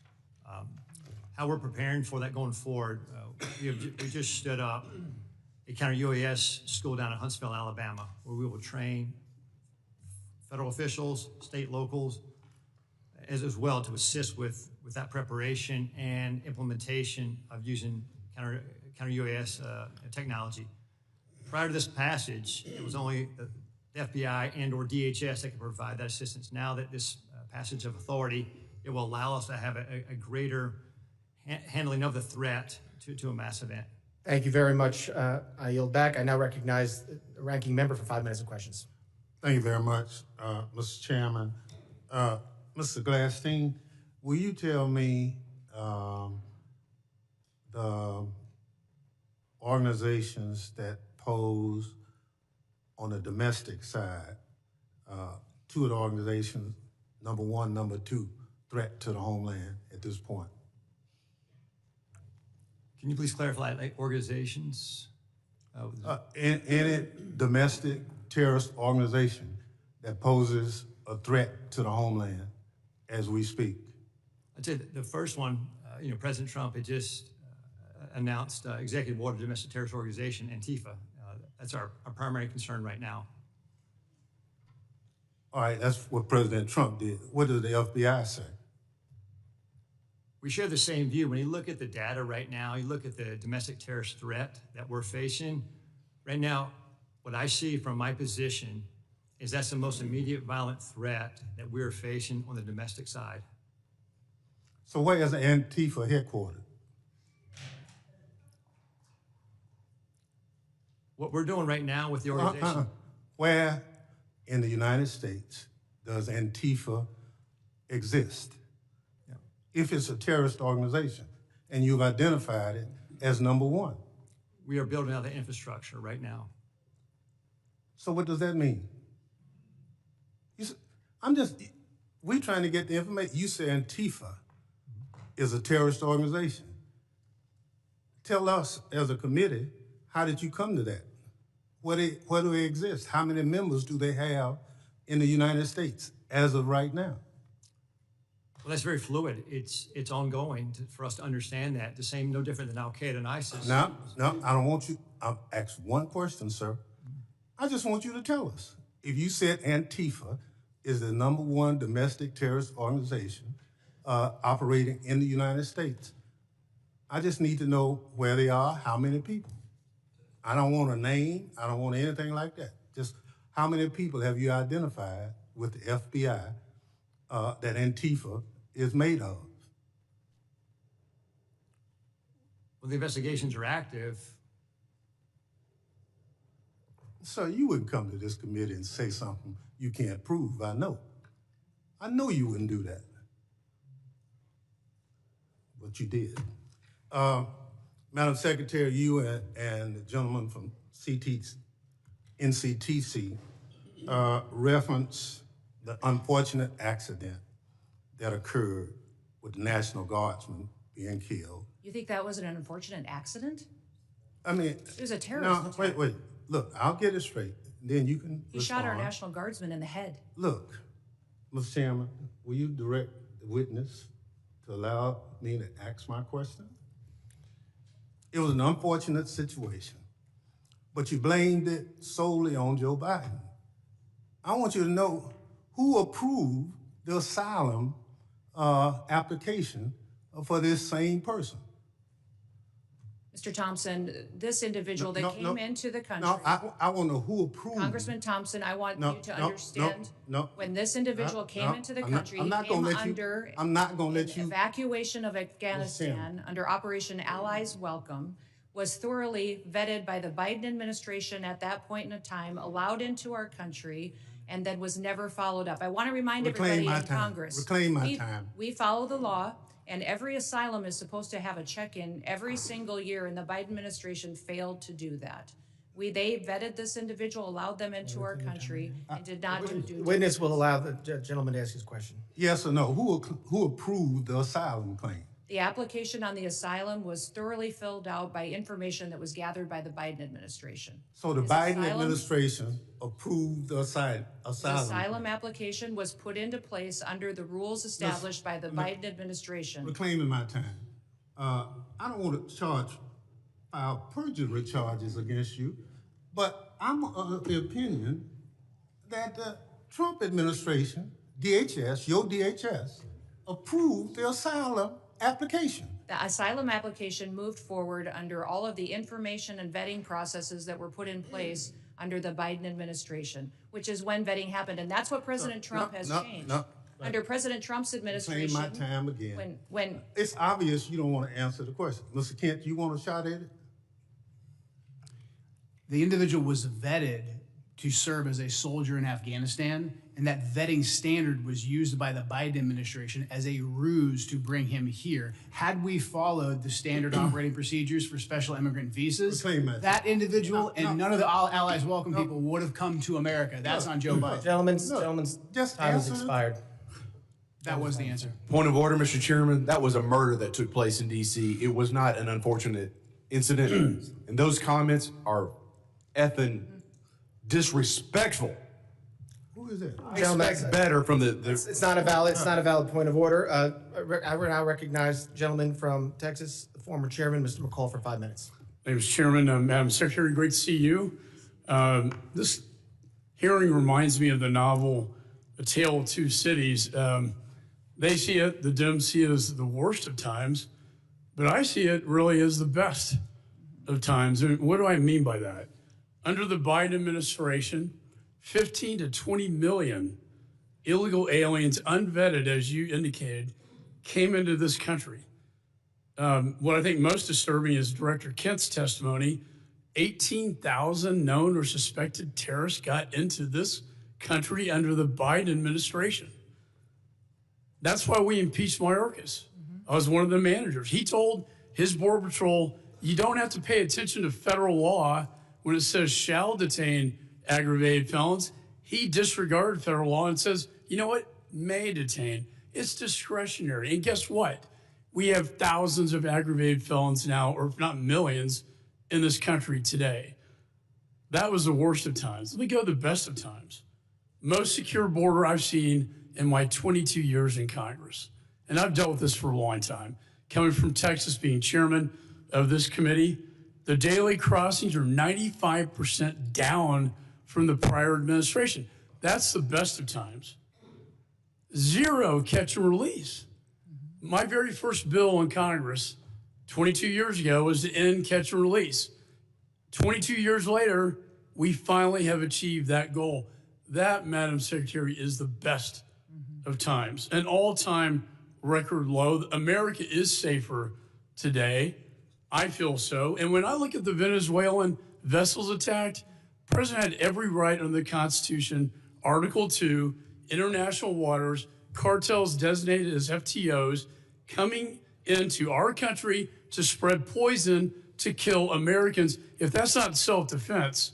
How we're preparing for that going forward, we just stood up a counter UAS school down in Huntsville, Alabama, where we will train federal officials, state locals, as well to assist with that preparation and implementation of using counter UAS technology. Prior to this passage, it was only the FBI and or DHS that could provide that assistance. Now that this passage of authority, it will allow us to have a greater handling of the threat to a mass event. Thank you very much. I yield back. I now recognize the ranking member for 5 minutes of questions. Thank you very much, Mr. Chairman. Mr. Glasstein, will you tell me the organizations that pose on the domestic side, two of the organizations, number one, number two, threat to the homeland at this point? Can you please clarify, like organizations? Any domestic terrorist organization that poses a threat to the homeland as we speak? I'd say the first one, President Trump had just announced executive order domestic terrorist organization, Antifa. That's our primary concern right now. All right, that's what President Trump did. What does the FBI say? We share the same view. When you look at the data right now, you look at the domestic terrorist threat that we're facing, right now, what I see from my position is that's the most immediate violent threat that we're facing on the domestic side. So where is Antifa headquartered? What we're doing right now with the organization. Where in the United States does Antifa exist? Yeah. If it's a terrorist organization and you've identified it as number one. We are building out the infrastructure right now. So what does that mean? We're trying to get the information. You say Antifa is a terrorist organization. Tell us as a committee, how did you come to that? Where do they exist? How many members do they have in the United States as of right now? Well, that's very fluid. It's ongoing for us to understand that. The same, no different than Al Qaeda and ISIS. No, I don't want you. I'll ask one question, sir. I just want you to tell us. If you said Antifa is the number one domestic terrorist organization operating in the United States, I just need to know where they are, how many people. I don't want a name. I don't want anything like that. Just how many people have you identified with the FBI that Antifa is made of? Well, the investigations are active. So you wouldn't come to this committee and say something you can't prove, I know. I know you wouldn't do that. But you did. Madam Secretary, you and the gentleman from NCTC reference the unfortunate accident that occurred with the National Guardsman being killed. You think that was an unfortunate accident? I mean, It was a terrorist attack. Wait. look, I'll get it straight. Then you can He shot our respond. National Guardsman in the head. Look, Mr. Chairman, will you direct the witness to allow me to ask my question? It was an unfortunate situation, but you blamed it solely on Joe Biden. I want you to know who approved the asylum application for this same person. Mr. Thompson, this individual that came into the country. No, I want to know who approved. Congressman Thompson, I want No, you to no, understand. no. When this individual came No, into the I'm not- country, I'm he not came gonna let you- under I'm not gonna let you- evacuation of Afghanistan under Operation Allies Welcome, was thoroughly vetted by the Biden administration at that point in time, allowed into our country, and then was never followed up. I want to remind Reclaim everybody my in time. Congress. Reclaim my time. We follow the law, and every asylum is supposed to have a check-in every single year, and the Biden administration failed to do that. They vetted this individual, allowed them into our country, and did not do due Witness will allow the gentleman to ask his question. Yes or no? Who approved the asylum claim? The application on the asylum was thoroughly filled out by information that was gathered by the Biden administration. So the His Biden asylum- administration approved the asylum. The asylum application was put into place under the rules established by the Biden administration. Reclaiming my time. I don't want to file perjury charges against you, but I'm of the opinion that the Trump administration, DHS, your DHS, approved the asylum application. The asylum application moved forward under all of the information and vetting processes that were put in place under the Biden administration, which is when vetting happened. And that's what President Trump has changed. Under President Trump's administration. Reclaim my time again. When It's obvious you don't want to answer the question. Mr. Kent, you want a shot at it? The individual was vetted to serve as a soldier in Afghanistan, and that vetting standard was used by the Biden administration as a ruse to bring him here. Had we followed the standard operating procedures for special immigrant visas, that individual and none of the Allies Welcome people would have come to America. That's on Joe Biden. Gentlemen's just time has answer expired. That was the answer. Point of order, Mr. Chairman. That was a murder that took place in D.C. It was not an unfortunate incident. And those comments are effing disrespectful. Who is that? I expect better from the It's not a valid point of order. I will now recognize the gentleman from Texas, the former chairman, Mr. McCall, for 5 minutes. Thank you, Mr. Chairman. Madam Secretary, great to see you. This hearing reminds me of the novel A Tale of Two Cities. They see it, the Dems see it as the worst of times, but I see it really as the best of times. And what do I mean by that? Under the Biden administration, 15 to 20 million illegal aliens, unvetted, as you indicated, came into this country. What I think most disturbing is Director Kent's testimony. 18,000 known or suspected terrorists got into this country under the Biden administration. That's why we impeached Mayorkas. I was one of the managers. He told his Border Patrol, you don't have to pay attention to federal law when it says shall detain aggravated felons. He disregarded federal law and says, you know what, may detain. It's discretionary. And guess what? We have thousands of aggravated felons now, or if not millions, in this country today. That was the worst of times. Let me go to the best of times. Most secure border I've seen in my 22 years in Congress. And I've dealt with this for a long time. Coming from Texas, being chairman of this committee, the daily crossings are 95% down from the prior administration. That's the best of times. Zero catch and release. My very first bill in Congress 22 years ago was to end catch and release. 22 years later, we finally have achieved that goal. That, Madam Secretary, is the best of times. An all-time record low. America is safer today. I feel so. And when I look at the Venezuelan vessels attacked, the president had every right under the Constitution, Article 2, international waters, cartels designated as FTOs, coming into our country to spread poison to kill Americans. If that's not self-defense,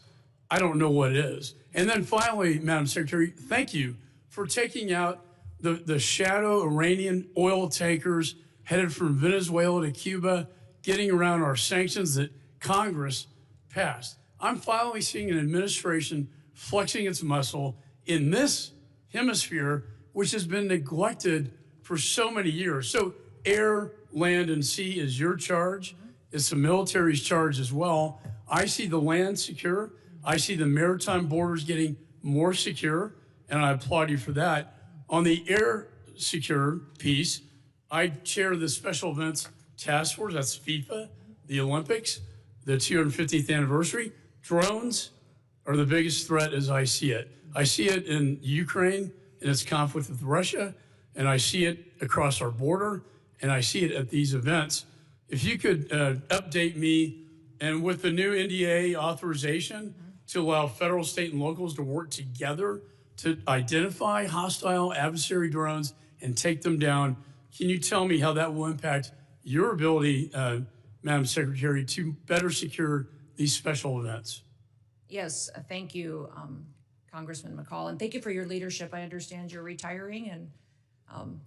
I don't know what is. And then finally, Madam Secretary, thank you for taking out the shadow Iranian oil tankers headed from Venezuela to Cuba, getting around our sanctions that Congress passed. I'm finally seeing an administration flexing its muscle in this hemisphere, which has been neglected for so many years. So air, land, and sea is your charge. It's the military's charge as well. I see the land secure. I see the maritime borders getting more secure, and I applaud you for that. On the air secure piece, I chair the Special Events Task Force. That's FIFA, the Olympics, the 250th anniversary. Drones are the biggest threat as I see it. I see it in Ukraine in its conflict with Russia, and I see it across our border, and I see it at these events. If you could update me, and with the new NDA authorization to allow federal, state, and locals to work together to identify hostile adversary drones and take them down, can you tell me how that will impact your ability, Madam Secretary, to better secure these special events? Yes, thank you, Congressman McCall, and thank you for your leadership. I understand you're retiring, and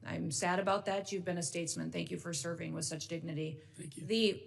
I'm sad about that. You've been a statesman. Thank you for serving with such dignity. Thank you. The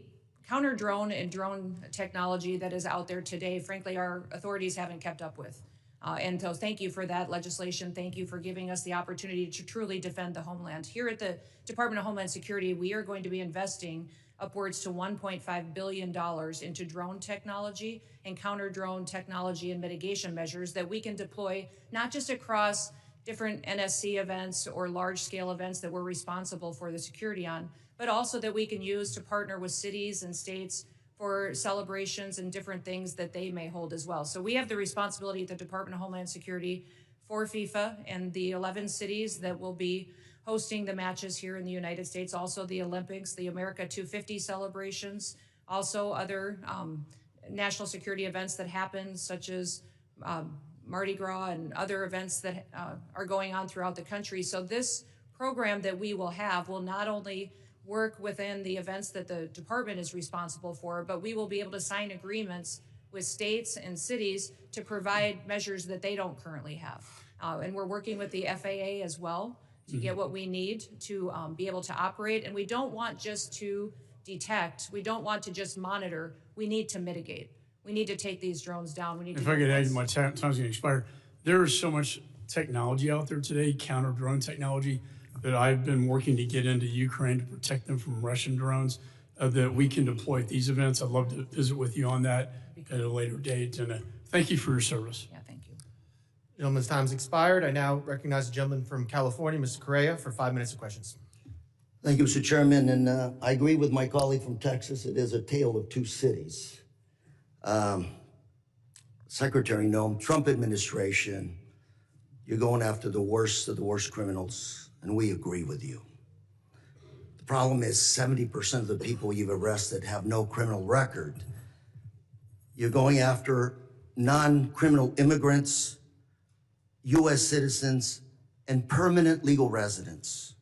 counter drone and drone technology that is out there today, frankly, our authorities haven't kept up with. And so thank you for that legislation. Thank you for giving us the opportunity to truly defend the homeland. Here at the Department of Homeland Security, we are going to be investing upwards to $1.5 billion into drone technology and counter drone technology and mitigation measures that we can deploy not just across different NSC events or large scale events that we're responsible for the security on, but also that we can use to partner with cities and states for celebrations and different things that they may hold as well. So we have the responsibility at the Department of Homeland Security for FIFA and the 11 cities that will be hosting the matches here in the United States, also the Olympics, the America 250 celebrations, also other national security events that happen, such as Mardi Gras and other events that are going on throughout the country. So this program that we will have will not only work within the events that the department is responsible for, but we will be able to sign agreements with states and cities to provide measures that they don't currently have. And we're working with the FAA as well to get what we need to be able to operate. And we don't want just to detect, we don't want to just monitor, we need to mitigate. We need to take these drones down. We need If to I could add, my time's going to expire. There is so much technology out there today, counter drone technology, that I've been working to get into Ukraine to protect them from Russian drones that we can deploy at these events. I'd love to visit with you on that at a later date. And thank you for your service. Yeah, thank you. Gentleman's time's expired. I now recognize the gentleman from California, Mr. Correa, for 5 minutes of questions. Thank you, Mr. Chairman, and I agree with my colleague from Texas. It is a tale of two cities. Secretary Noem, Trump administration, you're going after the worst of the worst criminals, and we agree with you. The problem is 70% of the people you've arrested have no criminal record. You're going after non-criminal immigrants, U.S. citizens, and permanent legal residents.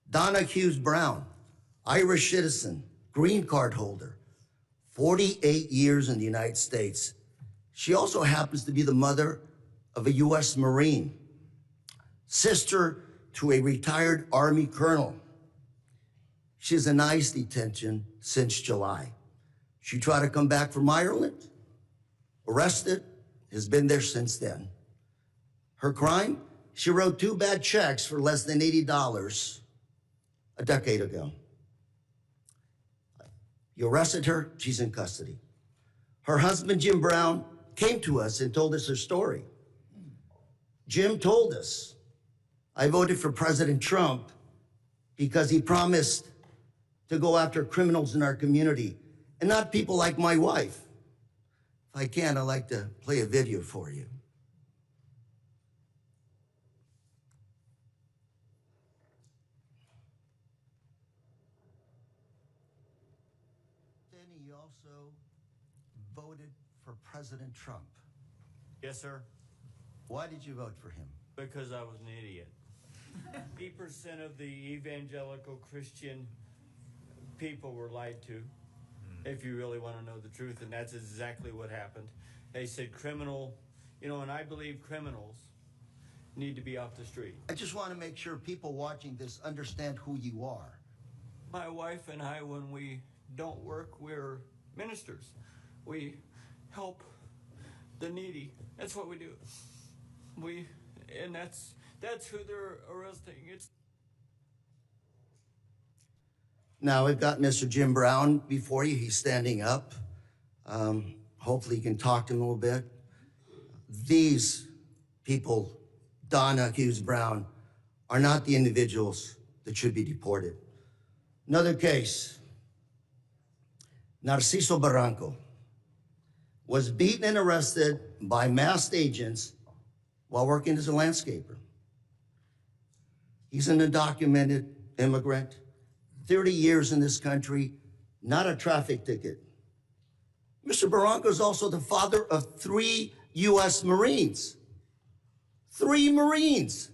Donna Hughes Brown, Irish citizen, green card holder, 48 years in the United States. She also happens to be the mother of a U.S. Marine, sister to a retired Army colonel. She's in ICE detention since July. She tried to come back from Ireland, arrested, has been there since then. Her crime? She wrote 2 bad checks for less than $80 a decade ago. You arrested her, she's in custody. Her husband, Jim Brown, came to us and told us her story. Jim told us, I voted for President Trump because he promised to go after criminals in our community and not people like my wife. If I can, I'd like to play a video for you. Then he also voted for President Trump. Yes, sir. Why did you vote for him? Because I was an idiot. 80% of the evangelical Christian people were lied to, if you really want to know the truth, and that's exactly what happened. They said criminal, and I believe criminals need to be off the street. I just want to make sure people watching this understand who you are. My wife and I, when we don't work, we're ministers. We help the needy. That's what we do. And that's who they're arresting. Now, we've got Mr. Jim Brown before you. He's standing up. Hopefully you can talk to him a little bit. These people, Donna Hughes Brown, are not the individuals that should be deported. Another case, Narciso Barranco was beaten and arrested by masked agents while working as a landscaper. He's an undocumented immigrant, 30 years in this country, not a traffic ticket. Mr. Barranco is also the father of 3 U.S. Marines. 3 Marines.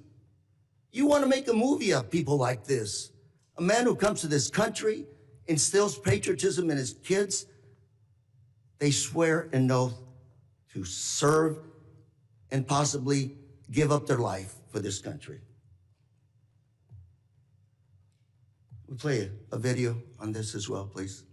You want to make a movie of people like this. A man who comes to this country, instills patriotism in his kids. They swear an oath to serve and possibly give up their life for this country. We'll play a video on this as well, please.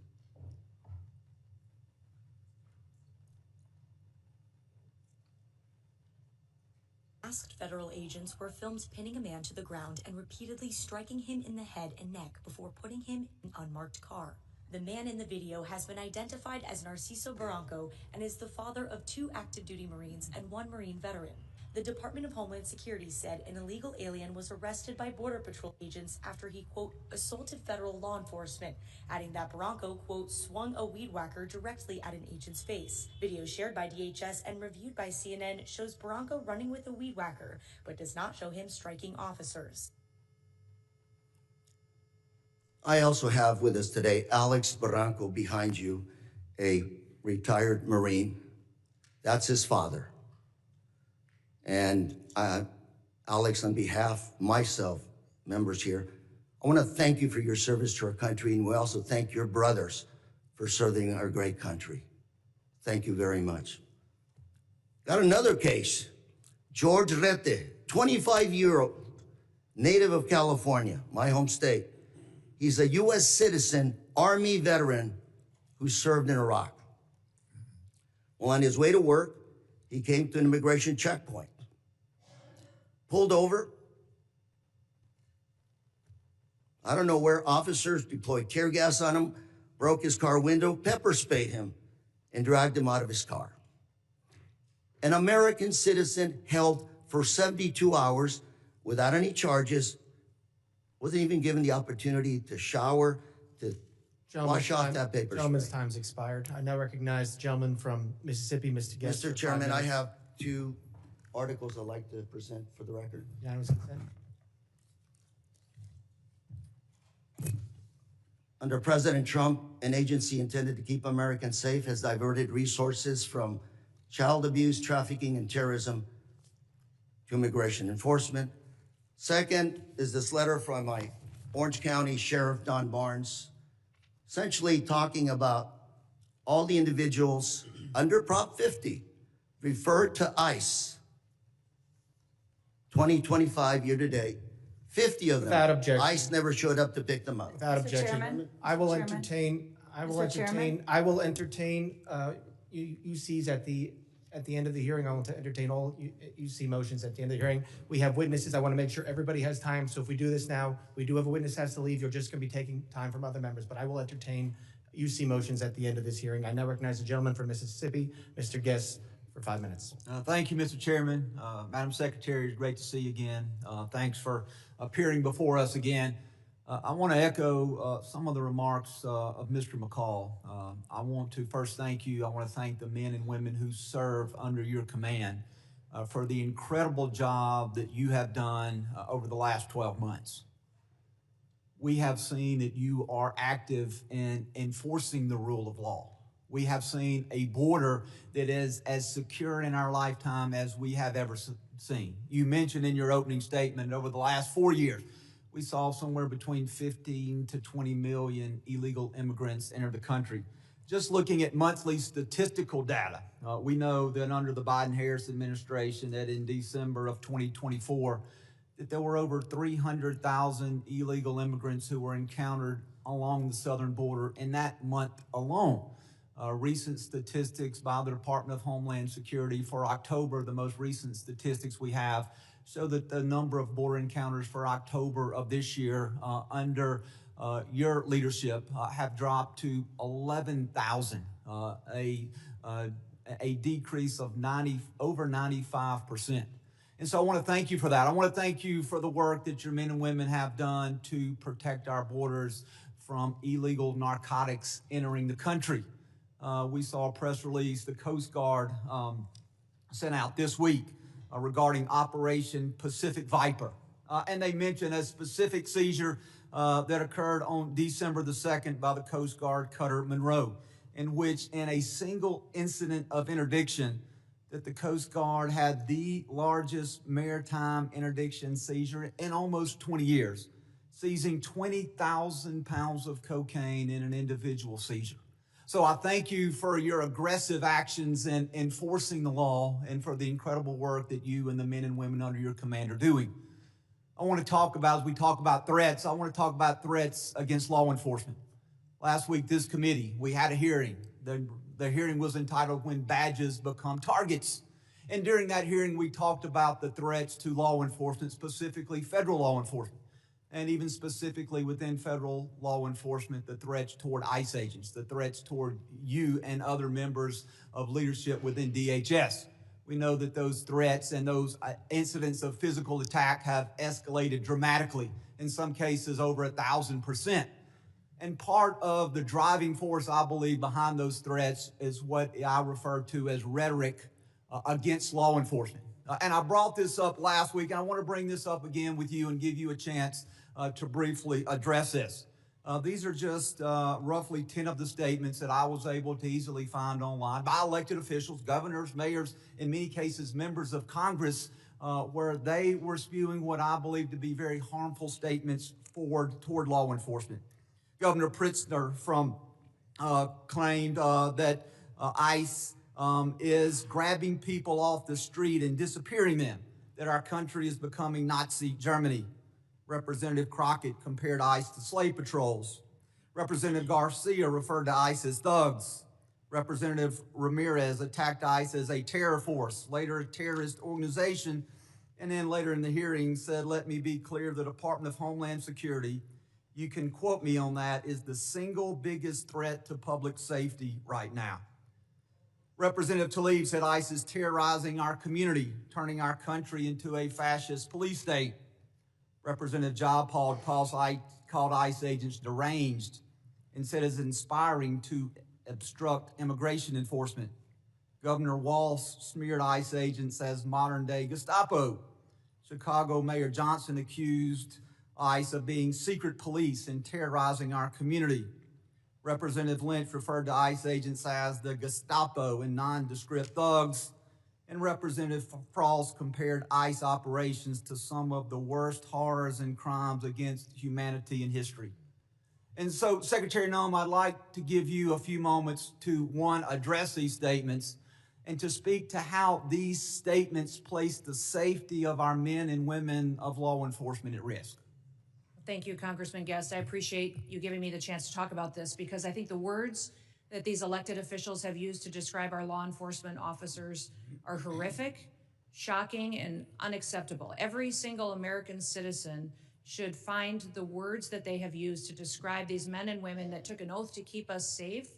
Masked federal agents were filmed pinning a man to the ground and repeatedly striking him in the head and neck before putting him in an unmarked car. The man in the video has been identified as Narciso Barranco and is the father of 2 active duty Marines and 1 Marine veteran. The Department of Homeland Security said an illegal alien was arrested by Border Patrol agents after he, quote, assaulted federal law enforcement, adding that Barranco, quote, swung a weed whacker directly at an agent's face. Video shared by DHS and reviewed by CNN shows Barranco running with a weed whacker, but does not show him striking officers. I also have with us today Alex Barranco behind you, a retired Marine. That's his father. And Alex, on behalf of myself, members here, I want to thank you for your service to our country, and we also thank your brothers for serving our great country. Thank you very much. Got another case. George Rete, 25-year-old, native of California, my home state. He's a U.S. citizen, Army veteran who served in Iraq. Well, on his way to work, he came to an immigration checkpoint. Pulled over. I don't know where officers deployed tear gas on him, broke his car window, pepper sprayed him, and dragged him out of his car. An American citizen held for 72 hours without any charges, wasn't even given the opportunity to shower, to wash off that paper Gentleman's spray. time's expired. I now recognize the gentleman from Mississippi, Mr. Guest. Mr. Chairman, I have 2 articles I'd like to present for the record. Unanimous consent. Under President Trump, an agency intended to keep Americans safe has diverted resources from child abuse, trafficking, and terrorism to immigration enforcement. Second is this letter from my Orange County Sheriff, Don Barnes, essentially talking about all the individuals under Prop 50 referred to ICE. 2025 year to date, 50 of them. Without objection. ICE never showed up to pick them up. Without Mr. objection. Chairman? I will Mr. Chairman? entertain UCs at the end of the hearing. I want to entertain all UC motions at the end of the hearing. We have witnesses. I want to make sure everybody has time. So if we do this now, we do have a witness has to leave. You're just going to be taking time from other members, but I will entertain UC motions at the end of this hearing. I now recognize the gentleman from Mississippi, Mr. Guest, for 5 minutes. Thank you, Mr. Chairman. Madam Secretary, it's great to see you again. Thanks for appearing before us again. I want to echo some of the remarks of Mr. McCall. I want to first thank you. I want to thank the men and women who serve under your command for the incredible job that you have done over the last 12 months. We have seen that you are active in enforcing the rule of law. We have seen a border that is as secure in our lifetime as we have ever seen. You mentioned in your opening statement over the last 4 years, we saw somewhere between 15 to 20 million illegal immigrants enter the country. Just looking at monthly statistical data, we know that under the Biden-Harris administration that in December of 2024, that there were over 300,000 illegal immigrants who were encountered along the southern border in that month alone. recent statistics by the Department of Homeland Security for October, the most recent statistics we have, show that the number of border encounters for October of this year under your leadership have dropped to 11,000, a decrease of over 95%. And so I want to thank you for that. I want to thank you for the work that your men and women have done to protect our borders from illegal narcotics entering the country. We saw a press release the Coast Guard sent out this week regarding Operation Pacific Viper. And they mentioned a specific seizure that occurred on December the 2nd by the Coast Guard cutter Monroe, in which in a single incident of interdiction that the Coast Guard had the largest maritime interdiction seizure in almost 20 years, seizing 20,000 pounds of cocaine in an individual seizure. So I thank you for your aggressive actions in enforcing the law and for the incredible work that you and the men and women under your command are doing. I want to talk about, as we talk about threats, I want to talk about threats against law enforcement. Last week, this committee, we had a hearing. The hearing was entitled When Badges Become Targets. And during that hearing, we talked about the threats to law enforcement, specifically federal law enforcement. And even specifically within federal law enforcement, the threats toward ICE agents, the threats toward you and other members of leadership within DHS. We know that those threats and those incidents of physical attack have escalated dramatically, in some cases over 1,000%. And part of the driving force, I believe, behind those threats is what I refer to as rhetoric against law enforcement. And I brought this up last week, and I want to bring this up again with you and give you a chance to briefly address this. These are just roughly 10 of the statements that I was able to easily find online by elected officials, governors, mayors, in many cases members of Congress, where they were spewing what I believe to be very harmful statements toward law enforcement. Governor Pritzker claimed that ICE is grabbing people off the street and disappearing them, that our country is becoming Nazi Germany. Representative Crockett compared ICE to slave patrols. Representative Garcia referred to ICE as thugs. Representative Ramirez attacked ICE as a terror force, later a terrorist organization, and then later in the hearing said, let me be clear, the Department of Homeland Security, you can quote me on that, is the single biggest threat to public safety right now. Representative Tlaib said ICE is terrorizing our community, turning our country into a fascist police state. Representative Jayapal called ICE agents deranged and said it's inspiring to obstruct immigration enforcement. Governor Walz smeared ICE agents as modern-day Gestapo. Chicago Mayor Johnson accused ICE of being secret police and terrorizing our community. Representative Lynch referred to ICE agents as the Gestapo and nondescript thugs. And Representative Frost compared ICE operations to some of the worst horrors and crimes against humanity in history. And so, Secretary Noem, I'd like to give you a few moments to, one, address these statements and to speak to how these statements place the safety of our men and women of law enforcement at risk. Thank you, Congressman Guest. I appreciate you giving me the chance to talk about this because I think the words that these elected officials have used to describe our law enforcement officers are horrific, shocking, and unacceptable. Every single American citizen should find the words that they have used to describe these men and women that took an oath to keep us safe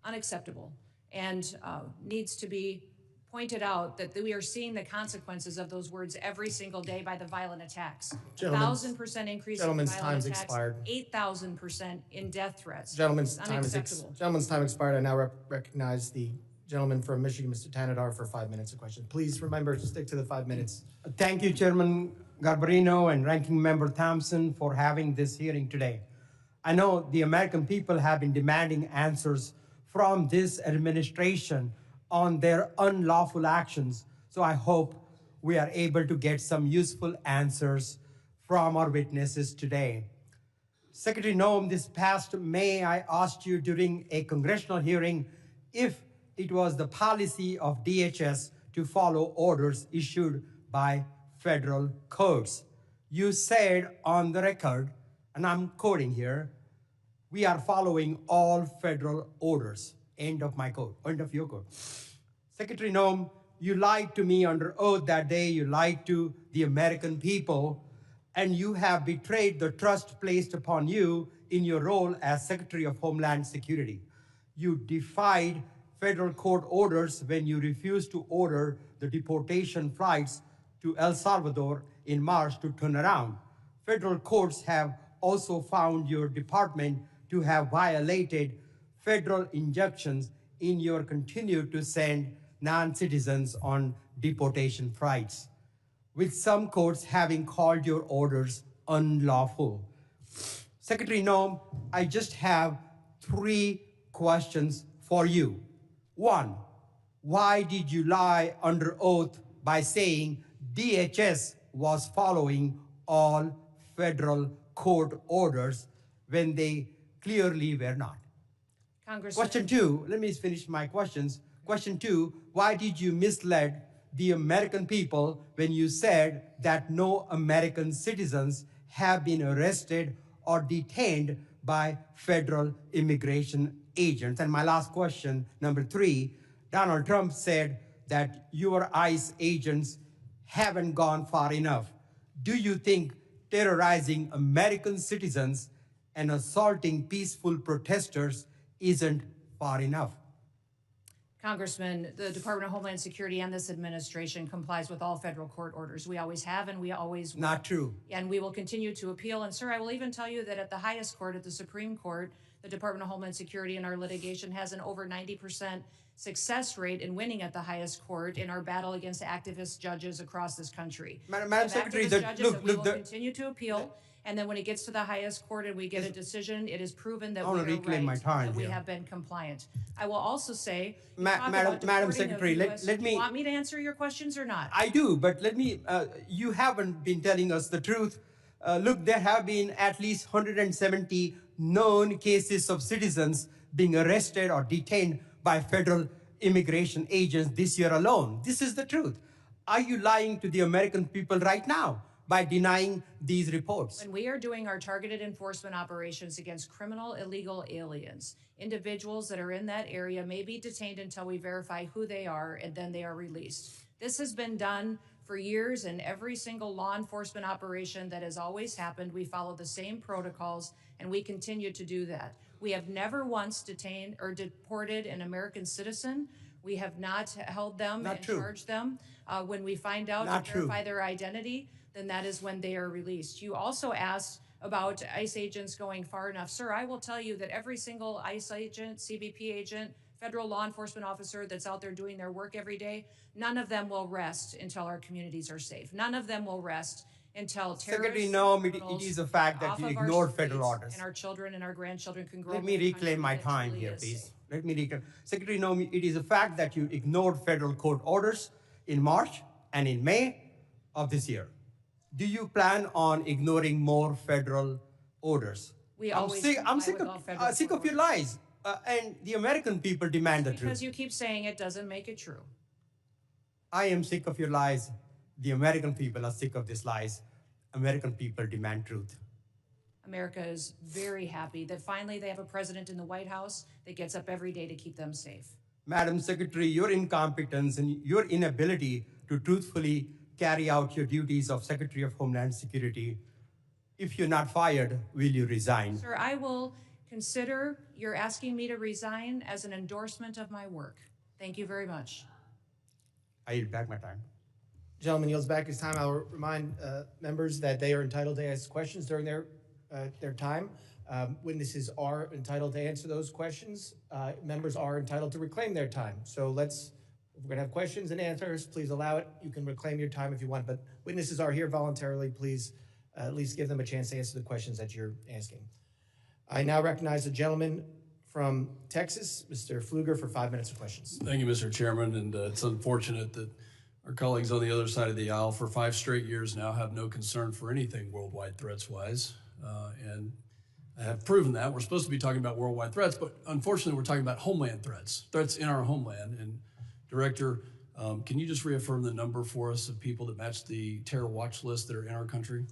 unacceptable and needs to be pointed out that we are seeing the consequences of those words every single day by the violent attacks. 1,000% increase in violent attacks, 8,000% in death threats. Gentleman's time expired. I now recognize the gentleman from Michigan, Mr. Tanadar, for 5 minutes of question. Please remember to stick to the 5 minutes. Thank you, Chairman Garbarino and Ranking Member Thompson, for having this hearing today. I know the American people have been demanding answers from this administration on their unlawful actions. So I hope we are able to get some useful answers from our witnesses today. Secretary Noem, this past May, I asked you during a congressional hearing if it was the policy of DHS to follow orders issued by federal courts. You said on the record, and I'm quoting here, we are following all federal orders. End of my quote, end of your quote. Secretary Noem, you lied to me under oath that day. You lied to the American people, and you have betrayed the trust placed upon you in your role as Secretary of Homeland Security. You defied federal court orders when you refused to order the deportation flights to El Salvador in March to turn around. Federal courts have also found your department to have violated federal injunctions in your continue to send non-citizens on deportation flights, with some courts having called your orders unlawful. Secretary Noem, I just have 3 questions for you. 1, why did you lie under oath by saying DHS was following all federal court orders when they clearly were not? Congressman. Question 2, let me finish my questions. Question 2, why did you mislead the American people when you said that no American citizens have been arrested or detained by federal immigration agents? And my last question, number 3, Donald Trump said that your ICE agents haven't gone far enough. Do you think terrorizing American citizens and assaulting peaceful protesters isn't far enough? Congressman, the Department of Homeland Security and this administration complies with all federal court orders. We always have and we always will. Not true. And we will continue to appeal. And sir, I will even tell you that at the highest court, at the Supreme Court, the Department of Homeland Security in our litigation has an over 90% success rate in winning at the highest court in our battle against activist judges across this country. Madam Secretary, we will continue to appeal. And then when it gets to the highest court and we get a decision, it is proven that we are right, that we have been compliant. I will also say, Madam Secretary, let me. Do you want me to answer your questions or not? I do, but let me. You haven't been telling us the truth. Look, there have been at least 170 known cases of citizens being arrested or detained by federal immigration agents this year alone. This is the truth. Are you lying to the American people right now by denying these reports? When we are doing our targeted enforcement operations against criminal illegal aliens, individuals that are in that area may be detained until we verify who they are, and then they are released. This has been done for years, and every single law enforcement operation that has always happened, we follow the same protocols, and we continue to do that. We have never once detained or deported an American citizen. We have not held them and charged them. When we find out and verify their identity, then that is when they are released. You also asked about ICE agents going far enough. Sir, I will tell you that every single ICE agent, CBP agent, federal law enforcement officer that's out there doing their work every day, none of them will rest until our communities are safe. None of them will rest until Secretary Noem, it is a fact that you ignored federal orders. And our children and our grandchildren can grow up. Let me reclaim my time here, please. Let me reclaim. Secretary Noem, it is a fact that you ignored federal court orders in March and in May of this year. Do you plan on ignoring more federal orders? I'm sick of your lies. And the American people demand the truth. Because you keep saying it doesn't make it true. I am sick of your lies. The American people are sick of these lies. American people demand truth. America is very happy that finally they have a president in the White House that gets up every day to keep them safe. Madam Secretary, your incompetence and your inability to truthfully carry out your duties of Secretary of Homeland Security, if you're not fired, will you resign? Sir, I will consider your asking me to resign as an endorsement of my work. Thank you very much. I yield back my time. Gentleman yields back his time. I'll remind members that they are entitled to ask questions during their time. Witnesses are entitled to answer those questions. Members are entitled to reclaim their time. So we're going to have questions and answers. Please allow it. You can reclaim your time if you want, but witnesses are here voluntarily. Please at least give them a chance to answer the questions that you're asking. I now recognize the gentleman from Texas, Mr. Pfluger, for 5 minutes of questions. Thank you, Mr. Chairman, and it's unfortunate that our colleagues on the other side of the aisle for 5 straight years now have no concern for anything worldwide threats-wise, and I have proven that. We're supposed to be talking about worldwide threats, but unfortunately we're talking about homeland threats in our homeland. And Director, can you just reaffirm the number for us of people that match the terror watch list that are in our country?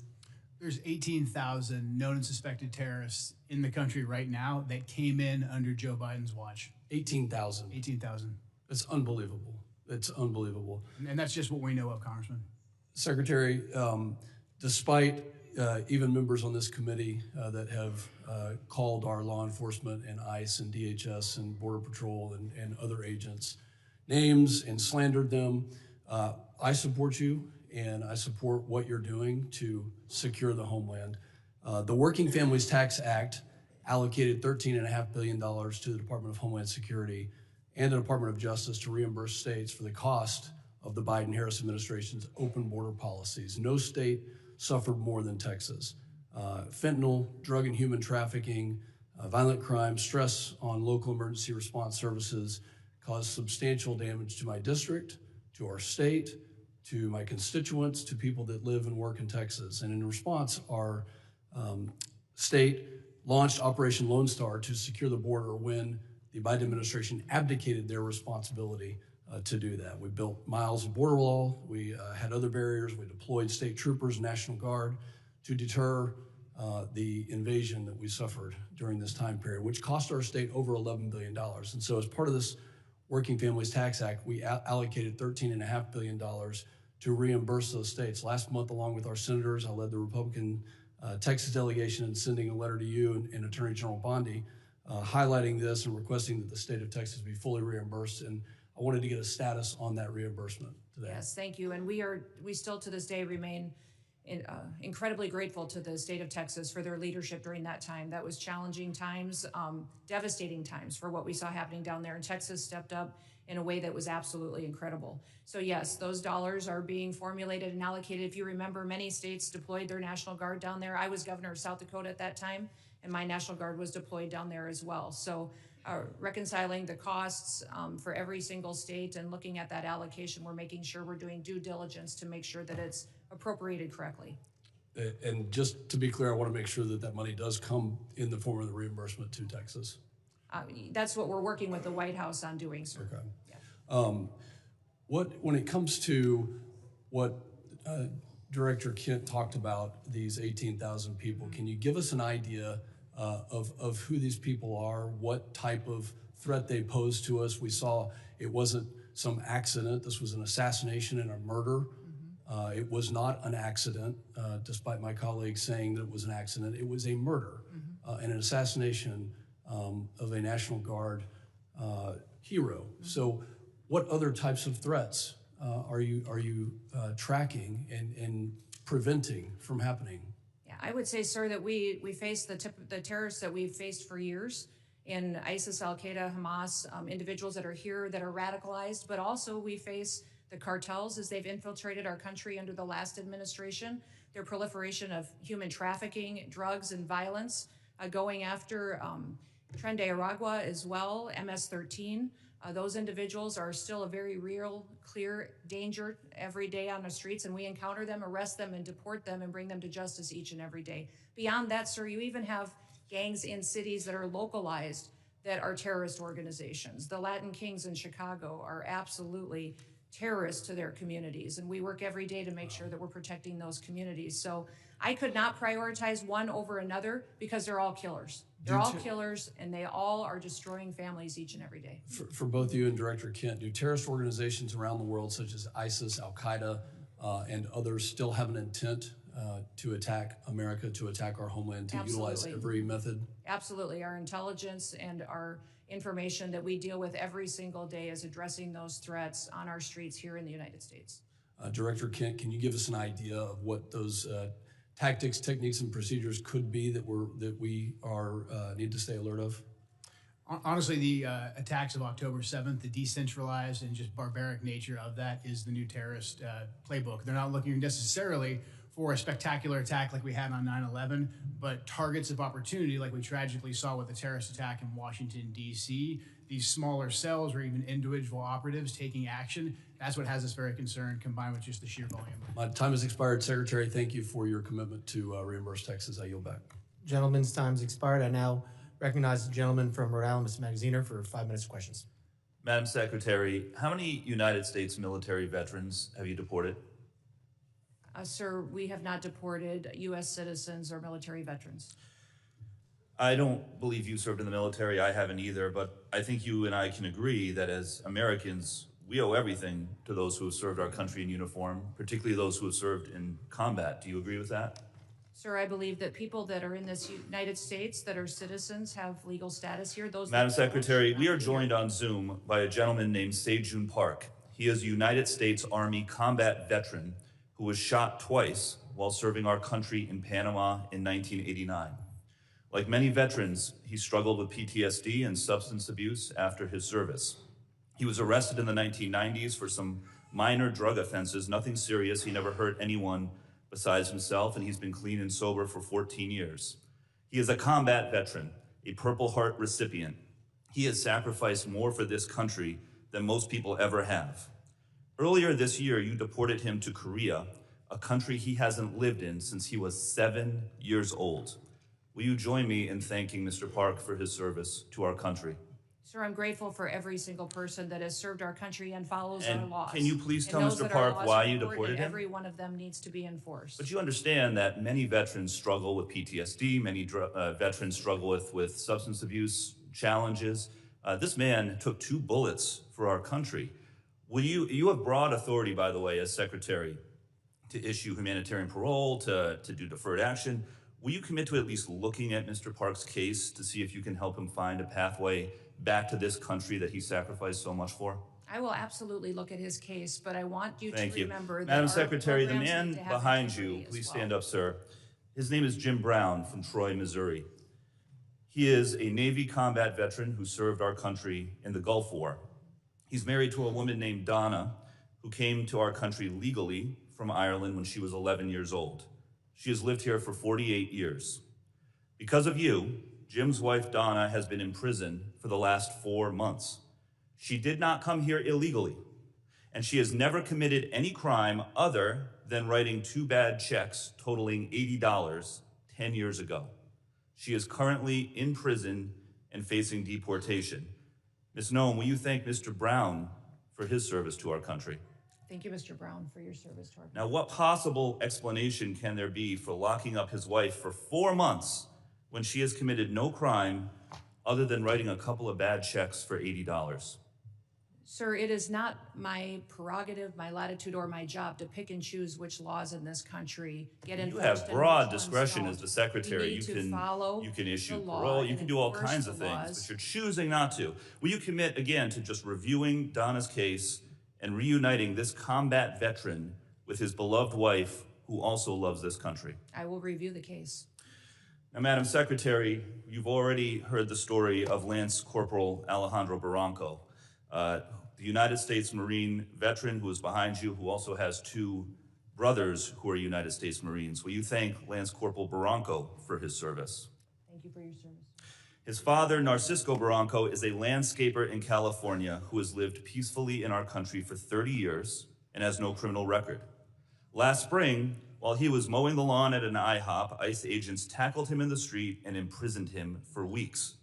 There's 18,000 known and suspected terrorists in the country right now that came in under Joe Biden's watch. 18,000. 18,000. It's unbelievable. It's unbelievable. And that's just what we know of, Congressman. Secretary, despite even members on this committee that have called our law enforcement and ICE and DHS and Border Patrol and other agents names and slandered them, I support you and I support what you're doing to secure the homeland. The Working Families Tax Act allocated $13.5 billion to the Department of Homeland Security and the Department of Justice to reimburse states for the cost of the Biden-Harris administration's open border policies. No state suffered more than Texas. Fentanyl, drug and human trafficking, violent crime, stress on local emergency response services caused substantial damage to my district, to our state, to my constituents, to people that live and work in Texas. And in response, our state launched Operation Lone Star to secure the border when the Biden administration abdicated their responsibility to do that. We built miles of border wall, we had other barriers, we deployed state troopers, National Guard to deter the invasion that we suffered during this time period, which cost our state over $11 billion. And so as part of this Working Families Tax Act, we allocated $13.5 billion to reimburse those states. Last month, along with our senators, I led the Republican Texas delegation in sending a letter to you and Attorney General Bondi highlighting this and requesting that the state of Texas be fully reimbursed. And I wanted to get a status on that reimbursement today. Yes, thank you. And we still to this day remain incredibly grateful to the state of Texas for their leadership during that time. That was challenging times, devastating times for what we saw happening down there. And Texas stepped up in a way that was absolutely incredible. So yes, those dollars are being formulated and allocated. If you remember, many states deployed their National Guard down there. I was governor of South Dakota at that time, and my National Guard was deployed down there as well. So reconciling the costs for every single state and looking at that allocation, we're making sure we're doing due diligence to make sure that it's appropriated correctly. And just to be clear, I want to make sure that that money does come in the form of the reimbursement to Texas. That's what we're working with the White House on doing, sir. Okay. Yeah. When it comes to what Director Kent talked about, these 18,000 people, can you give us an idea of who these people are, what type of threat they pose to us? We saw it wasn't some accident. This was an assassination and a murder. It was not an accident, despite my colleagues saying that it was an accident. It was a murder and an assassination of a National Guard hero. So what other types of threats are you tracking and preventing from happening? Yeah, I would say, sir, that we face the terrorists that we've faced for years in ISIS, Al-Qaeda, Hamas, individuals that are here that are radicalized, but also we face the cartels as they've infiltrated our country under the last administration, their proliferation of human trafficking, drugs, and violence, going after Tren de Aragua as well, MS-13. Those individuals are still a very real, clear danger every day on the streets, and we encounter them, arrest them, and deport them and bring them to justice each and every day. Beyond that, sir, you even have gangs in cities that are localized that are terrorist organizations. The Latin Kings in Chicago are absolutely terrorists to their communities, and we work every day to make sure that we're protecting those communities. So I could not prioritize one over another because they're all killers. They're all killers, and they all are destroying families each and every day. For both you and Director Kent, do terrorist organizations around the world, such as ISIS, Al-Qaeda, and others, still have an intent to attack America, to attack our homeland, to utilize every method? Absolutely. Our intelligence and our information that we deal with every single day is addressing those threats on our streets here in the United States. Director Kent, can you give us an idea of what those tactics, techniques, and procedures could be that we need to stay alert of? Honestly, the attacks of October 7th, the decentralized and just barbaric nature of that is the new terrorist playbook. They're not looking necessarily for a spectacular attack like we had on 9/11, but targets of opportunity like we tragically saw with the terrorist attack in Washington, D.C., these smaller cells or even individual operatives taking action. That's what has us very concerned, combined with just the sheer volume. My time has expired. Secretary, thank you for your commitment to reimburse Texas. I yield back. Gentleman's time's expired. I now recognize the gentleman from Rhode Island, Mr. Magaziner, for 5 minutes of questions. Madam Secretary, how many United States military veterans have you deported? Sir, we have not deported U.S. citizens or military veterans. I don't believe you served in the military. I haven't either, but I think you and I can agree that as Americans, we owe everything to those who have served our country in uniform, particularly those who have served in combat. Do you agree with that? Sir, I believe that people that are in this United States that are citizens have legal status here. Those Madam Secretary, we are joined on Zoom by a gentleman named Se-Jun Park. He is a United States Army combat veteran who was shot twice while serving our country in Panama in 1989. Like many veterans, he struggled with PTSD and substance abuse after his service. He was arrested in the 1990s for some minor drug offenses, nothing serious. He never hurt anyone besides himself, and he's been clean and sober for 14 years. He is a combat veteran, a Purple Heart recipient. He has sacrificed more for this country than most people ever have. Earlier this year, you deported him to Korea, a country he hasn't lived in since he was 7 years old. Will you join me in thanking Mr. Park for his service to our country? Sir, I'm grateful for every single person that has served our country and follows our laws. Can you please tell knows Mr. that our Park laws why are you important deported and him? every one of them needs to be enforced. But you understand that many veterans struggle with PTSD, many veterans struggle with substance abuse challenges. This man took 2 bullets for our country. You have broad authority, by the way, as Secretary, to issue humanitarian parole, to do deferred action. Will you commit to at least looking at Mr. Park's case to see if you can help him find a pathway back to this country that he sacrificed so much for? I will absolutely look at his case, but I want you Thank to you. remember that Madam our Secretary, the programs man need to have behind you, integrity as please well. stand up, sir. His name is Jim Brown from Troy, Missouri. He is a Navy combat veteran who served our country in the Gulf War. He's married to a woman named Donna, who came to our country legally from Ireland when she was 11 years old. She has lived here for 48 years. Because of you, Jim's wife, Donna, has been in prison for the last 4 months. She did not come here illegally, and she has never committed any crime other than writing 2 bad checks totaling $80 10 years ago. She is currently in prison and facing deportation. Ms. Noem, will you thank Mr. Brown for his service to our country? Thank you, Mr. Brown, for your service to our Now, what possible explanation can there be for locking up his wife for 4 months when she has committed no crime other than writing a couple of bad checks for $80? Sir, it is not my prerogative, my latitude, or my job to pick and choose which laws in this country get enforced. You have and broad which ones discretion don't. as the Secretary. We need to follow You can issue the law parole, you and can do all enforce kinds of the things, laws. but you're choosing not to. Will you commit, again, to just reviewing Donna's case and reuniting this combat veteran with his beloved wife, who also loves this country? I will review the case. Now, Madam Secretary, you've already heard the story of Lance Corporal Alejandro Barranco, the United States Marine veteran who is behind you, who also has 2 brothers who are United States Marines. Will you thank Lance Corporal Barranco for his service? Thank you for your service. His father, Narcisco Barranco, is a landscaper in California who has lived peacefully in our country for 30 years and has no criminal record. Last spring, while he was mowing the lawn at an IHOP, ICE agents tackled him in the street and imprisoned him for weeks.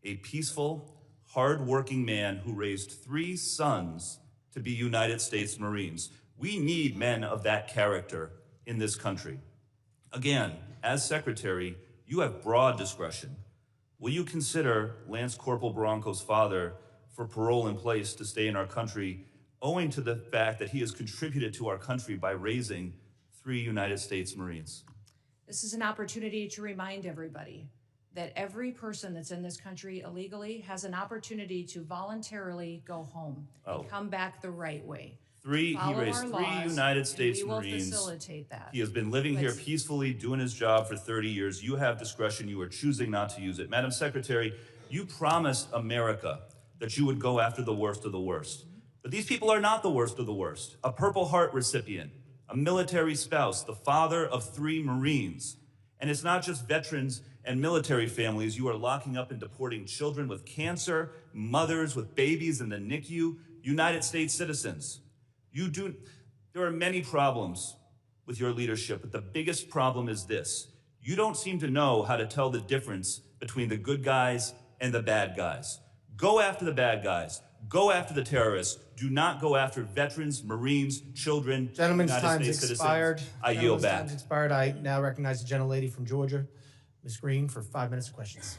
A peaceful, hard-working man who raised 3 sons to be United States Marines. We need men of that character in this country. Again, as Secretary, you have broad discretion. Will you consider Lance Corporal Barranco's father for parole in place to stay in our country, owing to the fact that he has contributed to our country by raising 3 United States Marines? This is an opportunity to remind everybody that every person that's in this country illegally has an opportunity to voluntarily go home and come back the right way. He raised 3 United States and we will Marines. Facilitate that. He has been living here peacefully, doing his job for 30 years. You have discretion. You are choosing not to use it. Madam Secretary, you promised America that you would go after the worst of the worst. But these people are not the worst of the worst. A Purple Heart recipient, a military spouse, the father of 3 Marines. And it's not just veterans and military families. You are locking up and deporting children with cancer, mothers with babies in the NICU, United States citizens. There are many problems with your leadership, but the biggest problem is this. You don't seem to know how to tell the difference between the good guys and the bad guys. Go after the bad guys. Go after the terrorists. Do not go after veterans, Marines, children, Gentleman's United time's States expired. citizens. I yield back. Time's expired. I now recognize the gentlelady from Georgia, Ms. Green, for 5 minutes of questions.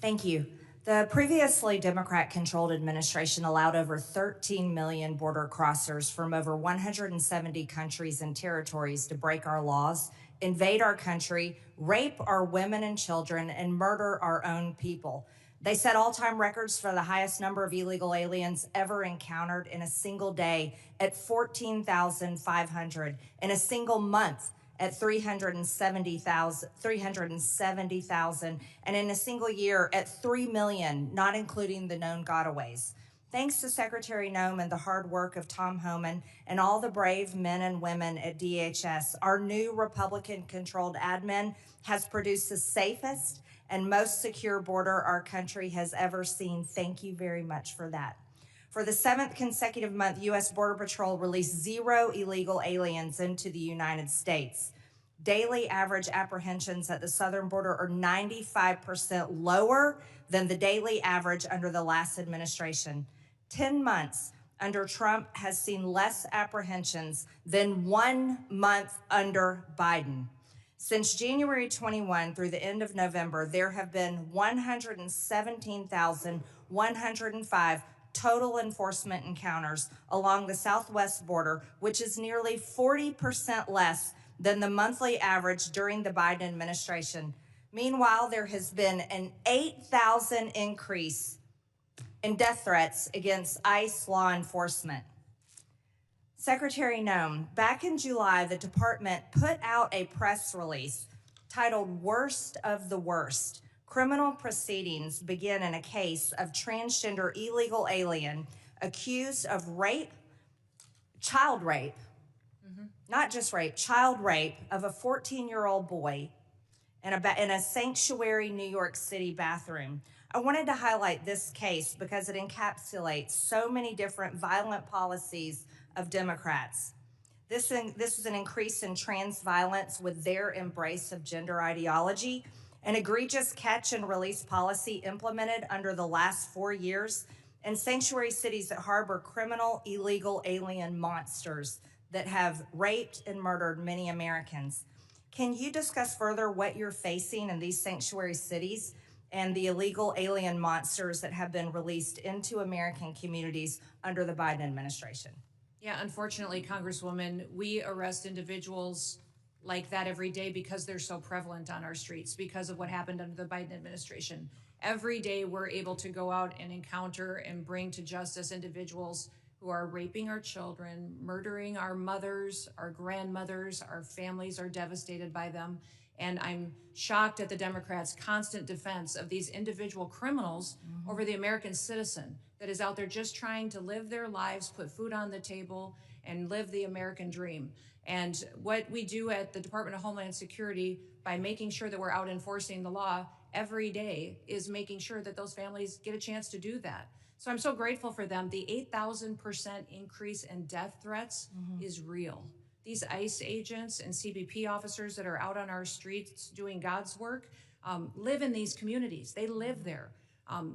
Thank you. The previously Democrat-controlled administration allowed over 13 million border crossers from over 170 countries and territories to break our laws, invade our country, rape our women and children, and murder our own people. They set all-time records for the highest number of illegal aliens ever encountered in a single day at 14,500, in a single month at 370,000, and in a single year at 3 million, not including the known gotaways. Thanks to Secretary Noem and the hard work of Tom Homan and all the brave men and women at DHS, our new Republican-controlled admin has produced the safest and most secure border our country has ever seen. Thank you very much for that. For the 7th consecutive month, U.S. Border Patrol released 0 illegal aliens into the United States. Daily average apprehensions at the southern border are 95% lower than the daily average under the last administration. 10 months under Trump has seen less apprehensions than 1 month under Biden. Since January 21 through the end of November, there have been 117,105 total enforcement encounters along the southwest border, which is nearly 40% less than the monthly average during the Biden administration. Meanwhile, there has been an 8,000 increase in death threats against ICE law enforcement. Secretary Noem, back in July, the department put out a press release titled "Worst of the Worst." Criminal proceedings begin in a case of transgender illegal alien accused of rape, child rape, not just rape, child rape of a 14-year-old boy in a sanctuary New York City bathroom. I wanted to highlight this case because it encapsulates so many different violent policies of Democrats. This is an increase in trans violence with their embrace of gender ideology, an egregious catch and release policy implemented under the last 4 years, and sanctuary cities that harbor criminal illegal alien monsters that have raped and murdered many Americans. Can you discuss further what you're facing in these sanctuary cities and the illegal alien monsters that have been released into American communities under the Biden administration? Yeah, unfortunately, Congresswoman, we arrest individuals like that every day because they're so prevalent on our streets because of what happened under the Biden administration. Every day we're able to go out and encounter and bring to justice individuals who are raping our children, murdering our mothers, our grandmothers, our families are devastated by them. And I'm shocked at the Democrats' constant defense of these individual criminals over the American citizen that is out there just trying to live their lives, put food on the table, and live the American dream. And what we do at the Department of Homeland Security by making sure that we're out enforcing the law every day is making sure that those families get a chance to do that. So I'm so grateful for them. The 8,000% increase in death threats is real. These ICE agents and CBP officers that are out on our streets doing God's work live in these communities. They live there.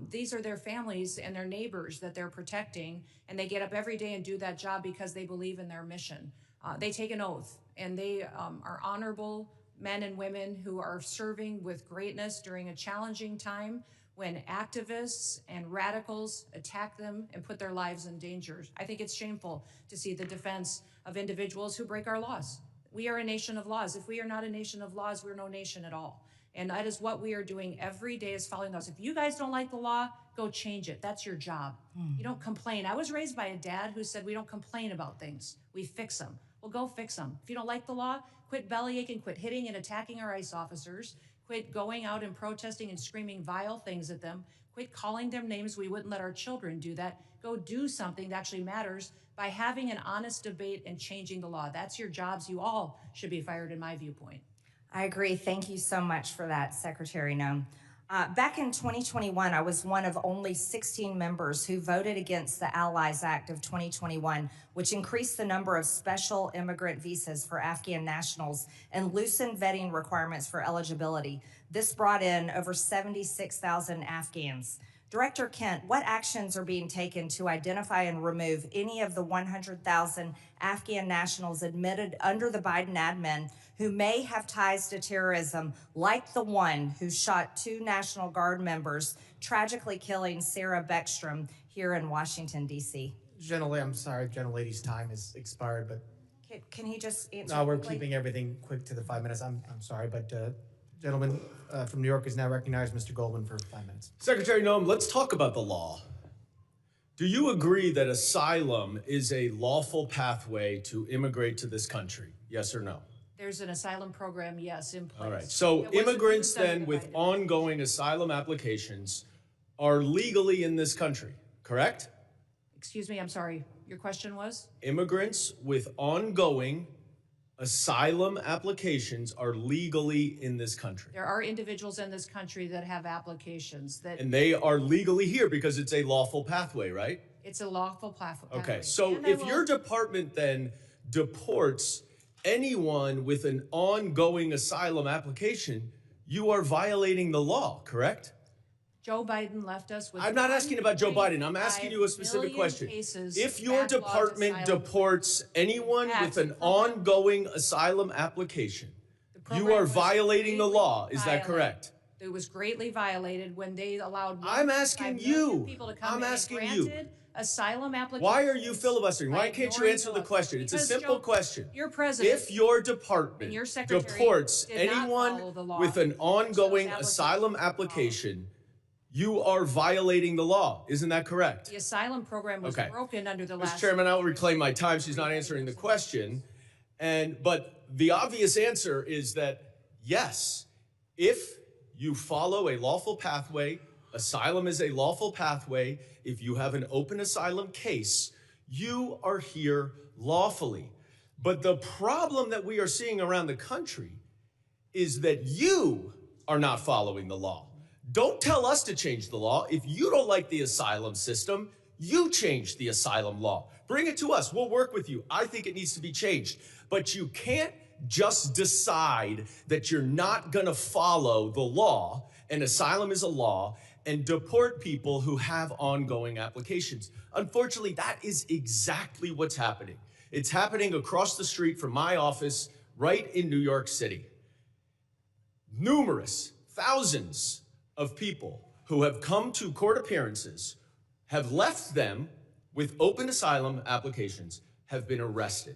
These are their families and their neighbors that they're protecting, and they get up every day and do that job because they believe in their mission. They take an oath, and they are honorable men and women who are serving with greatness during a challenging time when activists and radicals attack them and put their lives in danger. I think it's shameful to see the defense of individuals who break our laws. We are a nation of laws. If we are not a nation of laws, we're no nation at all. And that is what we are doing every day, is following those. If you guys don't like the law, go change it. That's your job. You don't complain. I was raised by a dad who said we don't complain about things. We fix them. Well, go fix them. If you don't like the law, quit bellyaching, quit hitting and attacking our ICE officers, quit going out and protesting and screaming vile things at them, quit calling them names. We wouldn't let our children do that. Go do something that actually matters by having an honest debate and changing the law. That's your jobs. You all should be fired, in my viewpoint. I agree. Thank you so much for that, Secretary Noem. Back in 2021, I was one of only 16 members who voted against the Allies Act of 2021, which increased the number of special immigrant visas for Afghan nationals and loosened vetting requirements for eligibility. This brought in over 76,000 Afghans. Director Kent, what actions are being taken to identify and remove any of the 100,000 Afghan nationals admitted under the Biden admin who may have ties to terrorism, like the one who shot 2 National Guard members, tragically killing Sarah Beckstrom here in Washington, D.C.? Gentlelady, I'm sorry, gentlelady's time has expired, but Can he just answer? no, we're quickly? keeping everything quick to the 5 minutes. I'm sorry, but gentleman from New York is now recognized, Mr. Goldman, for 5 minutes. Secretary Noem, let's talk about the law. Do you agree that asylum is a lawful pathway to immigrate to this country? Yes or no? There's an asylum program, yes, in place. All right. So It wasn't immigrants used under then the with Biden. ongoing asylum applications are legally in this country, correct? Excuse me, I'm sorry. Your question was? Immigrants with ongoing asylum applications are legally in this country. There are individuals in this country that have applications that And they are legally here because it's a lawful pathway, right? it's a lawful pathway. Okay, so And I if will- your department then deports anyone with an ongoing asylum application, you are violating the law, correct? Joe Biden left us with. I'm not asking about Joe Biden. I'm asking you a 1.5 specific million question. cases If your backlogged department asylum. deports anyone with That's an the program. ongoing asylum application, you program are was violating the greatly law. Is that violated. correct? It was greatly violated when they allowed. I'm 1.5 asking million you. People to come I'm in and asking you. granted asylum applications. Why are you filibustering? Why by can't you ignoring answer the the law. question? It's a Because, simple Joe, question. Your president. If your department and your secretary deports did not follow anyone the law, with an ongoing applications asylum application, you are violating the law. Isn't that correct? The asylum program was Okay. broken under the Mr. last. Chairman, I will reclaim my time. She's not answering the question. But the obvious answer is that yes, if you follow a lawful pathway, asylum is a lawful pathway. If you have an open asylum case, you are here lawfully. But the problem that we are seeing around the country is that you are not following the law. Don't tell us to change the law. If you don't like the asylum system, you change the asylum law. Bring it to us. We'll work with you. I think it needs to be changed. But you can't just decide that you're not going to follow the law, and asylum is a law, and deport people who have ongoing applications. Unfortunately, that is exactly what's happening. It's happening across the street from my office right in New York City. Numerous, thousands of people who have come to court appearances, have left them with open asylum applications, have been arrested.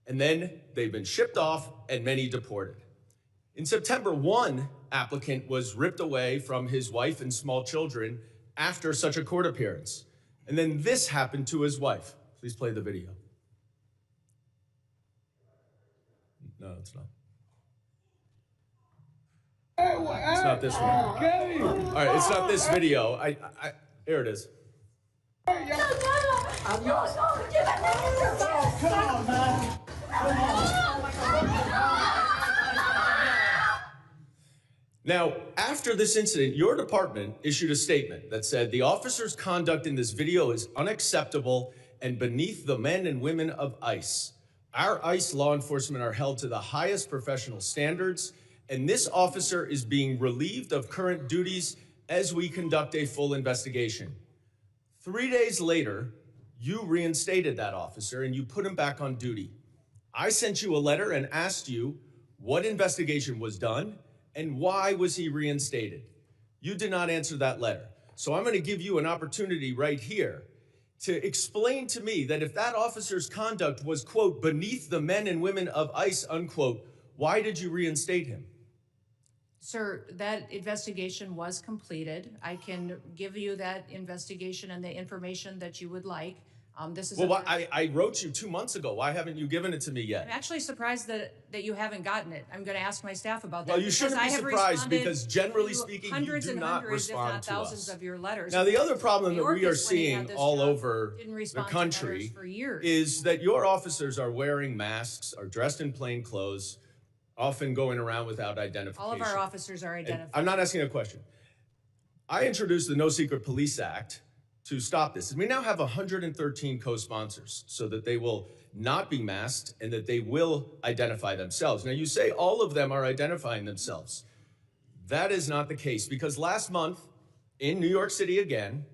And then they've been shipped off and many deported. In September, one applicant was ripped away from his wife and small children after such a court appearance. And then this happened to his wife. Please play the video. No, it's not. It's not this one. All right, it's not this video. Here it is. Now, after this incident, your department issued a statement that said the officer's conduct in this video is unacceptable and beneath the men and women of ICE. Our ICE law enforcement are held to the highest professional standards, and this officer is being relieved of current duties as we conduct a full investigation. 3 days later, you reinstated that officer and you put him back on duty. I sent you a letter and asked you what investigation was done and why was he reinstated. You did not answer that letter. So I'm going to give you an opportunity right here to explain to me that if that officer's conduct was, quote, beneath the men and women of ICE, unquote, why did you reinstate him? Sir, that investigation was completed. I can give you that investigation and the information that you would like. This is. Well, I wrote you 2 months ago. Why haven't you given it to me I'm yet? actually surprised that you haven't gotten it. I'm going to ask my staff about that. Well, you because shouldn't I be have surprised responded because generally to speaking, you hundreds do and not hundreds, if not respond to thousands us. of your letters. Now, the other problem that we are Mayorkas, when he had seeing this all job, over didn't the respond to letters country for years. is that your officers are wearing masks, are dressed in plain clothes, often going around without identification. All of our officers are And identified. I'm not asking a question. I introduced the No Secret Police Act to stop this. And we now have 113 co-sponsors so that they will not be masked and that they will identify themselves. Now, you say all of them are identifying themselves. That is not the case because last month, in New York City again,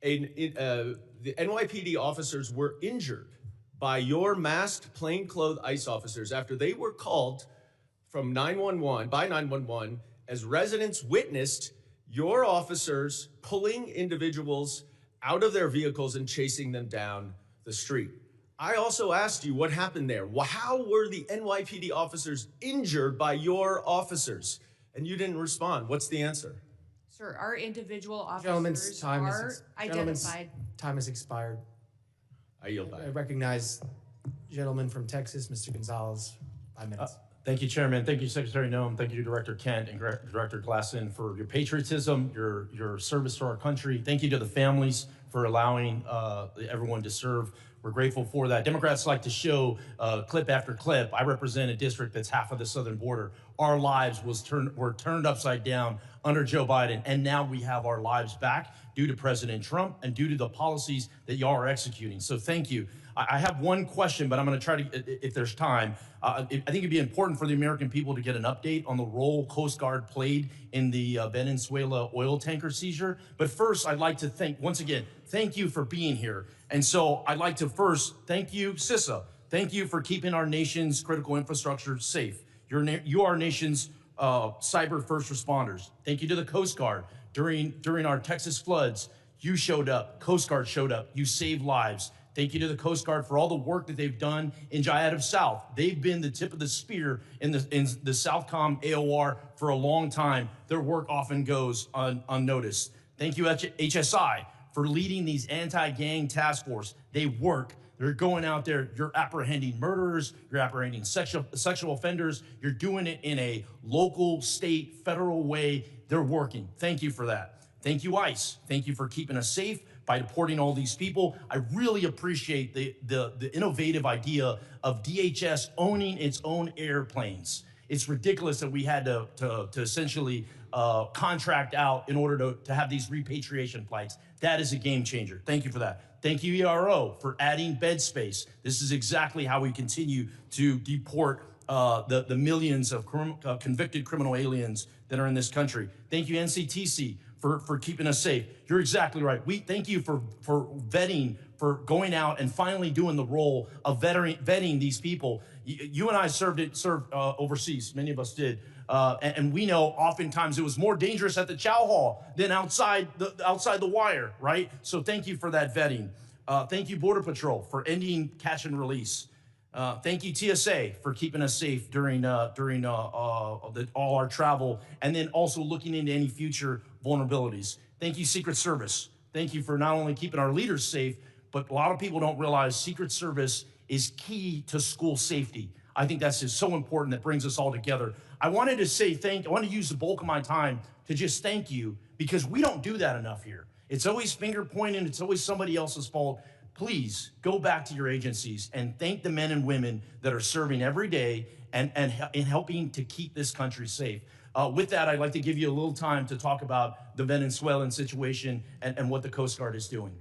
the NYPD officers were injured by your masked plainclothes ICE officers after they were called from 911 as residents witnessed your officers pulling individuals out of their vehicles and chasing them down the street. I also asked you what happened there. How were the NYPD officers injured by your officers? And you didn't respond. What's the answer? Sir, our individual Gentlemen's officers time are is identified. time has expired. I yield back. I recognize gentleman from Texas, Mr. Gonzalez, 5 minutes. Thank you, Chairman. Thank you, Secretary Noem. Thank you, Director Kent and Director Glasson, for your patriotism, your service to our country. Thank you to the families for allowing everyone to serve. We're grateful for that. Democrats like to show clip after clip. I represent a district that's half of the southern border. Our lives were turned upside down under Joe Biden, and now we have our lives back due to President Trump and due to the policies that y'all are executing. So thank you. I have one question, but I'm going to try to, if there's time. I think it'd be important for the American people to get an update on the role Coast Guard played in the Venezuela oil tanker seizure. But first, I'd like to once again, thank you for being here. And so I'd like to first thank you, CISA. Thank you for keeping our nation's critical infrastructure safe. You are our nation's cyber first responders. Thank you to the Coast Guard. During our Texas floods, you showed up, Coast Guard showed up, you saved lives. Thank you to the Coast Guard for all the work that they've done in Jayada South. They've been the tip of the spear in the Southcom AOR for a long time. Their work often goes unnoticed. Thank you, HSI, for leading these anti-gang task force. They work. They're going out there. You're apprehending murderers. You're apprehending sexual offenders. You're doing it in a local, state, federal way. They're working. Thank you for that. Thank you, ICE. Thank you for keeping us safe by deporting all these people. I really appreciate the innovative idea of DHS owning its own airplanes. It's ridiculous that we had to essentially contract out in order to have these repatriation flights. That is a game changer. Thank you for that. Thank you, ERO, for adding bed space. This is exactly how we continue to deport the millions of convicted criminal aliens that are in this country. Thank you, NCTC, for keeping us safe. You're exactly right. We thank you for vetting, for going out and finally doing the role of vetting these people. You and I served overseas. Many of us did. And we know oftentimes it was more dangerous at the chow hall than outside the wire, right? So thank you for that vetting. Thank you, Border Patrol, for ending catch and release. Thank you, TSA, for keeping us safe during all our travel, and then also looking into any future vulnerabilities. Thank you, Secret Service. Thank you for not only keeping our leaders safe, but a lot of people don't realize Secret Service is key to school safety. I think that's just so important. That brings us all together. I wanted to say I want to use the bulk of my time to just thank you, because we don't do that enough here. It's always finger pointing. It's always somebody else's fault. Please go back to your agencies and thank the men and women that are serving every day and helping to keep this country safe. With that, I'd like to give you a little time to talk about the Venezuelan situation and what the Coast Guard is doing.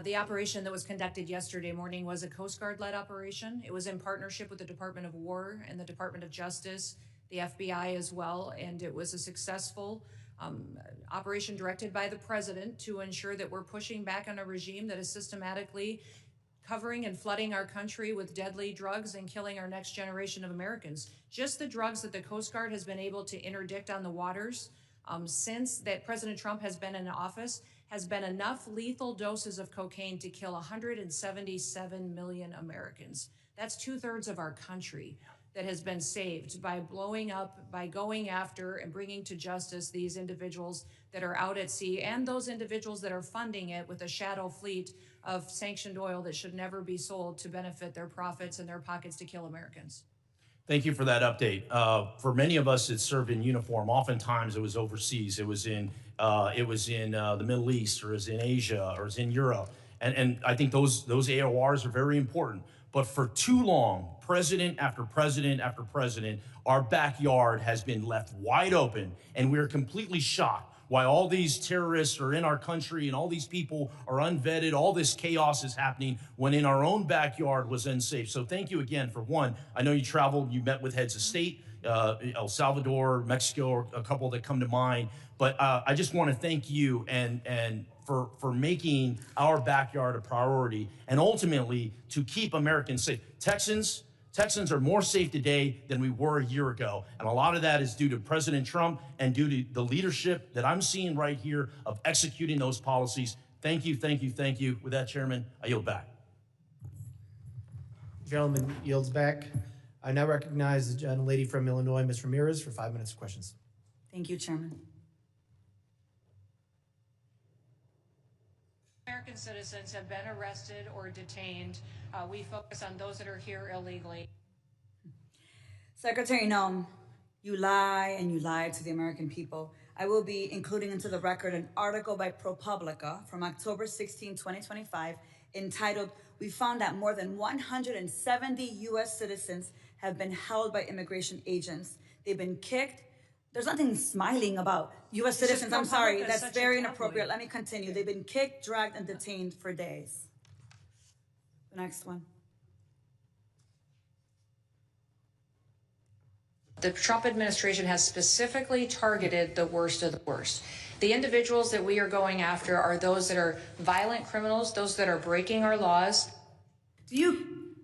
The operation that was conducted yesterday morning was a Coast Guard-led operation. It was in partnership with the Department of War and the Department of Justice, the FBI as well, and it was a successful operation directed by the president to ensure that we're pushing back on a regime that is systematically covering and flooding our country with deadly drugs and killing our next generation of Americans. Just the drugs that the Coast Guard has been able to interdict on the waters since that President Trump has been in office has been enough lethal doses of cocaine to kill 177 million Americans. That's 2/3 of our country that has been saved by blowing up, by going after and bringing to justice these individuals that are out at sea and those individuals that are funding it with a shadow fleet of sanctioned oil that should never be sold to benefit their profits and their pockets to kill Americans. Thank you for that update. For many of us that served in uniform, oftentimes it was overseas. It was in the Middle East, or it was in Asia, or it was in Europe. And I think those AORs are very important. But for too long, president after president after president, our backyard has been left wide open, and we're completely shocked why all these terrorists are in our country and all these people are unvetted. All this chaos is happening when in our own backyard was unsafe. So thank you again for one. I know you traveled, you met with heads of state El Salvador, Mexico, a couple that come to mind. But I just want to thank you and for making our backyard a priority and ultimately to keep Americans safe. Texans are more safe today than we were a year ago. And a lot of that is due to President Trump and due to the leadership that I'm seeing right here of executing those policies. Thank you, thank you, thank you. With that, Chairman, I yield back. Gentleman yields back. I now recognize the gentlelady from Illinois, Ms. Ramirez, for 5 minutes of questions. Thank you, Chairman. American citizens have been arrested or detained. We focus on those that are here illegally. Secretary Noem, you lie and you lied to the American people. I will be including into the record an article by ProPublica from October 16, 2025, entitled, "We found that more than 170 U.S. citizens have been held by immigration agents. They've been kicked." There's nothing smiling about U.S. citizens. I'm sorry, that's very inappropriate. Let me continue. They've been kicked, dragged, and detained for days. The next one. The Trump administration has specifically targeted the worst of the worst. The individuals that we are going after are those that are violent criminals, those that are breaking our laws. Do you,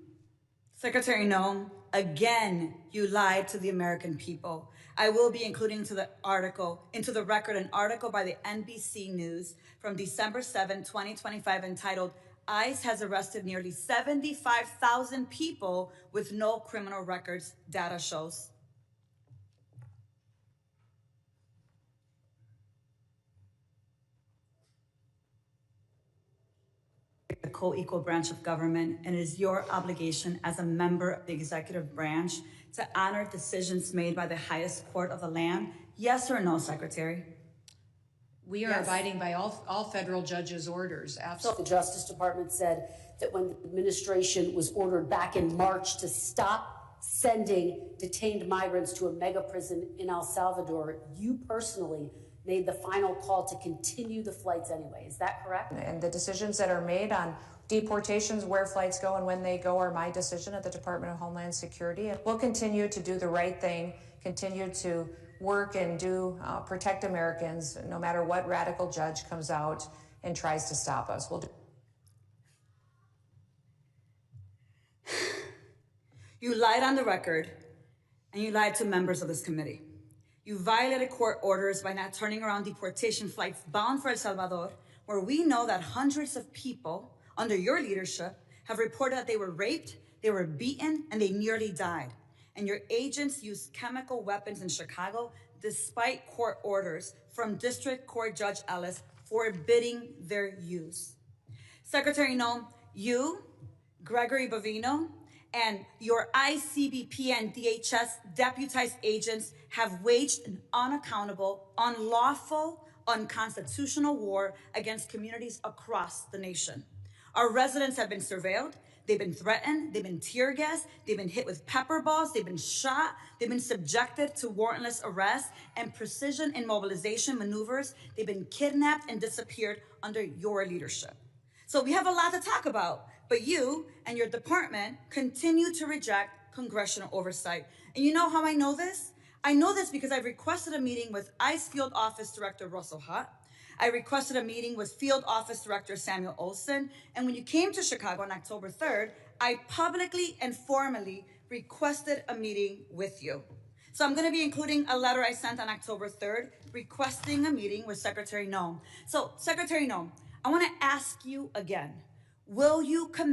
Secretary Noem, again, you lied to the American people. I will be including into the record an article by the NBC News from December 7, 2025, entitled, "ICE has arrested nearly 75,000 people with no criminal records, data shows." The co-equal branch of government, and it is your obligation as a member of the executive branch to honor decisions made by the highest court of the land. Yes or no, Secretary? We are abiding by all federal judges' orders. Absolutely. The Justice Department said that when the administration was ordered back in March to stop sending detained migrants to a mega prison in El Salvador, you personally made the final call to continue the flights anyway. Is that correct? And the decisions that are made on deportations, where flights go and when they go, are my decision at the Department of Homeland Security. And we'll continue to do the right thing, continue to work and protect Americans, no matter what radical judge comes out and tries to stop us. We'll do. You lied on the record, and you lied to members of this committee. You violated court orders by not turning around deportation flights bound for El Salvador, where we know that hundreds of people under your leadership have reported that they were raped, they were beaten, and they nearly died. And your agents used chemical weapons in Chicago despite court orders from District Court Judge Ellis forbidding their use. Secretary Noem, you, Gregory Bovino, and your ICBP and DHS deputized agents have waged an unaccountable, unlawful, unconstitutional war against communities across the nation. Our residents have been surveilled, they've been threatened, they've been tear gassed, they've been hit with pepper balls, they've been shot, they've been subjected to warrantless arrest and precision immobilization maneuvers, they've been kidnapped and disappeared under your leadership. So we have a lot to talk about, but you and your department continue to reject congressional oversight. And you know how I know this? I know this because I requested a meeting with ICE Field Office Director Russell Hutt. I requested a meeting with Field Office Director Samuel Olson. And when you came to Chicago on October 3rd, I publicly and formally requested a meeting with you. So I'm going to be including a letter I sent on October 3rd requesting a meeting with Secretary Noem. So Secretary Noem, I want to ask you again, will you commit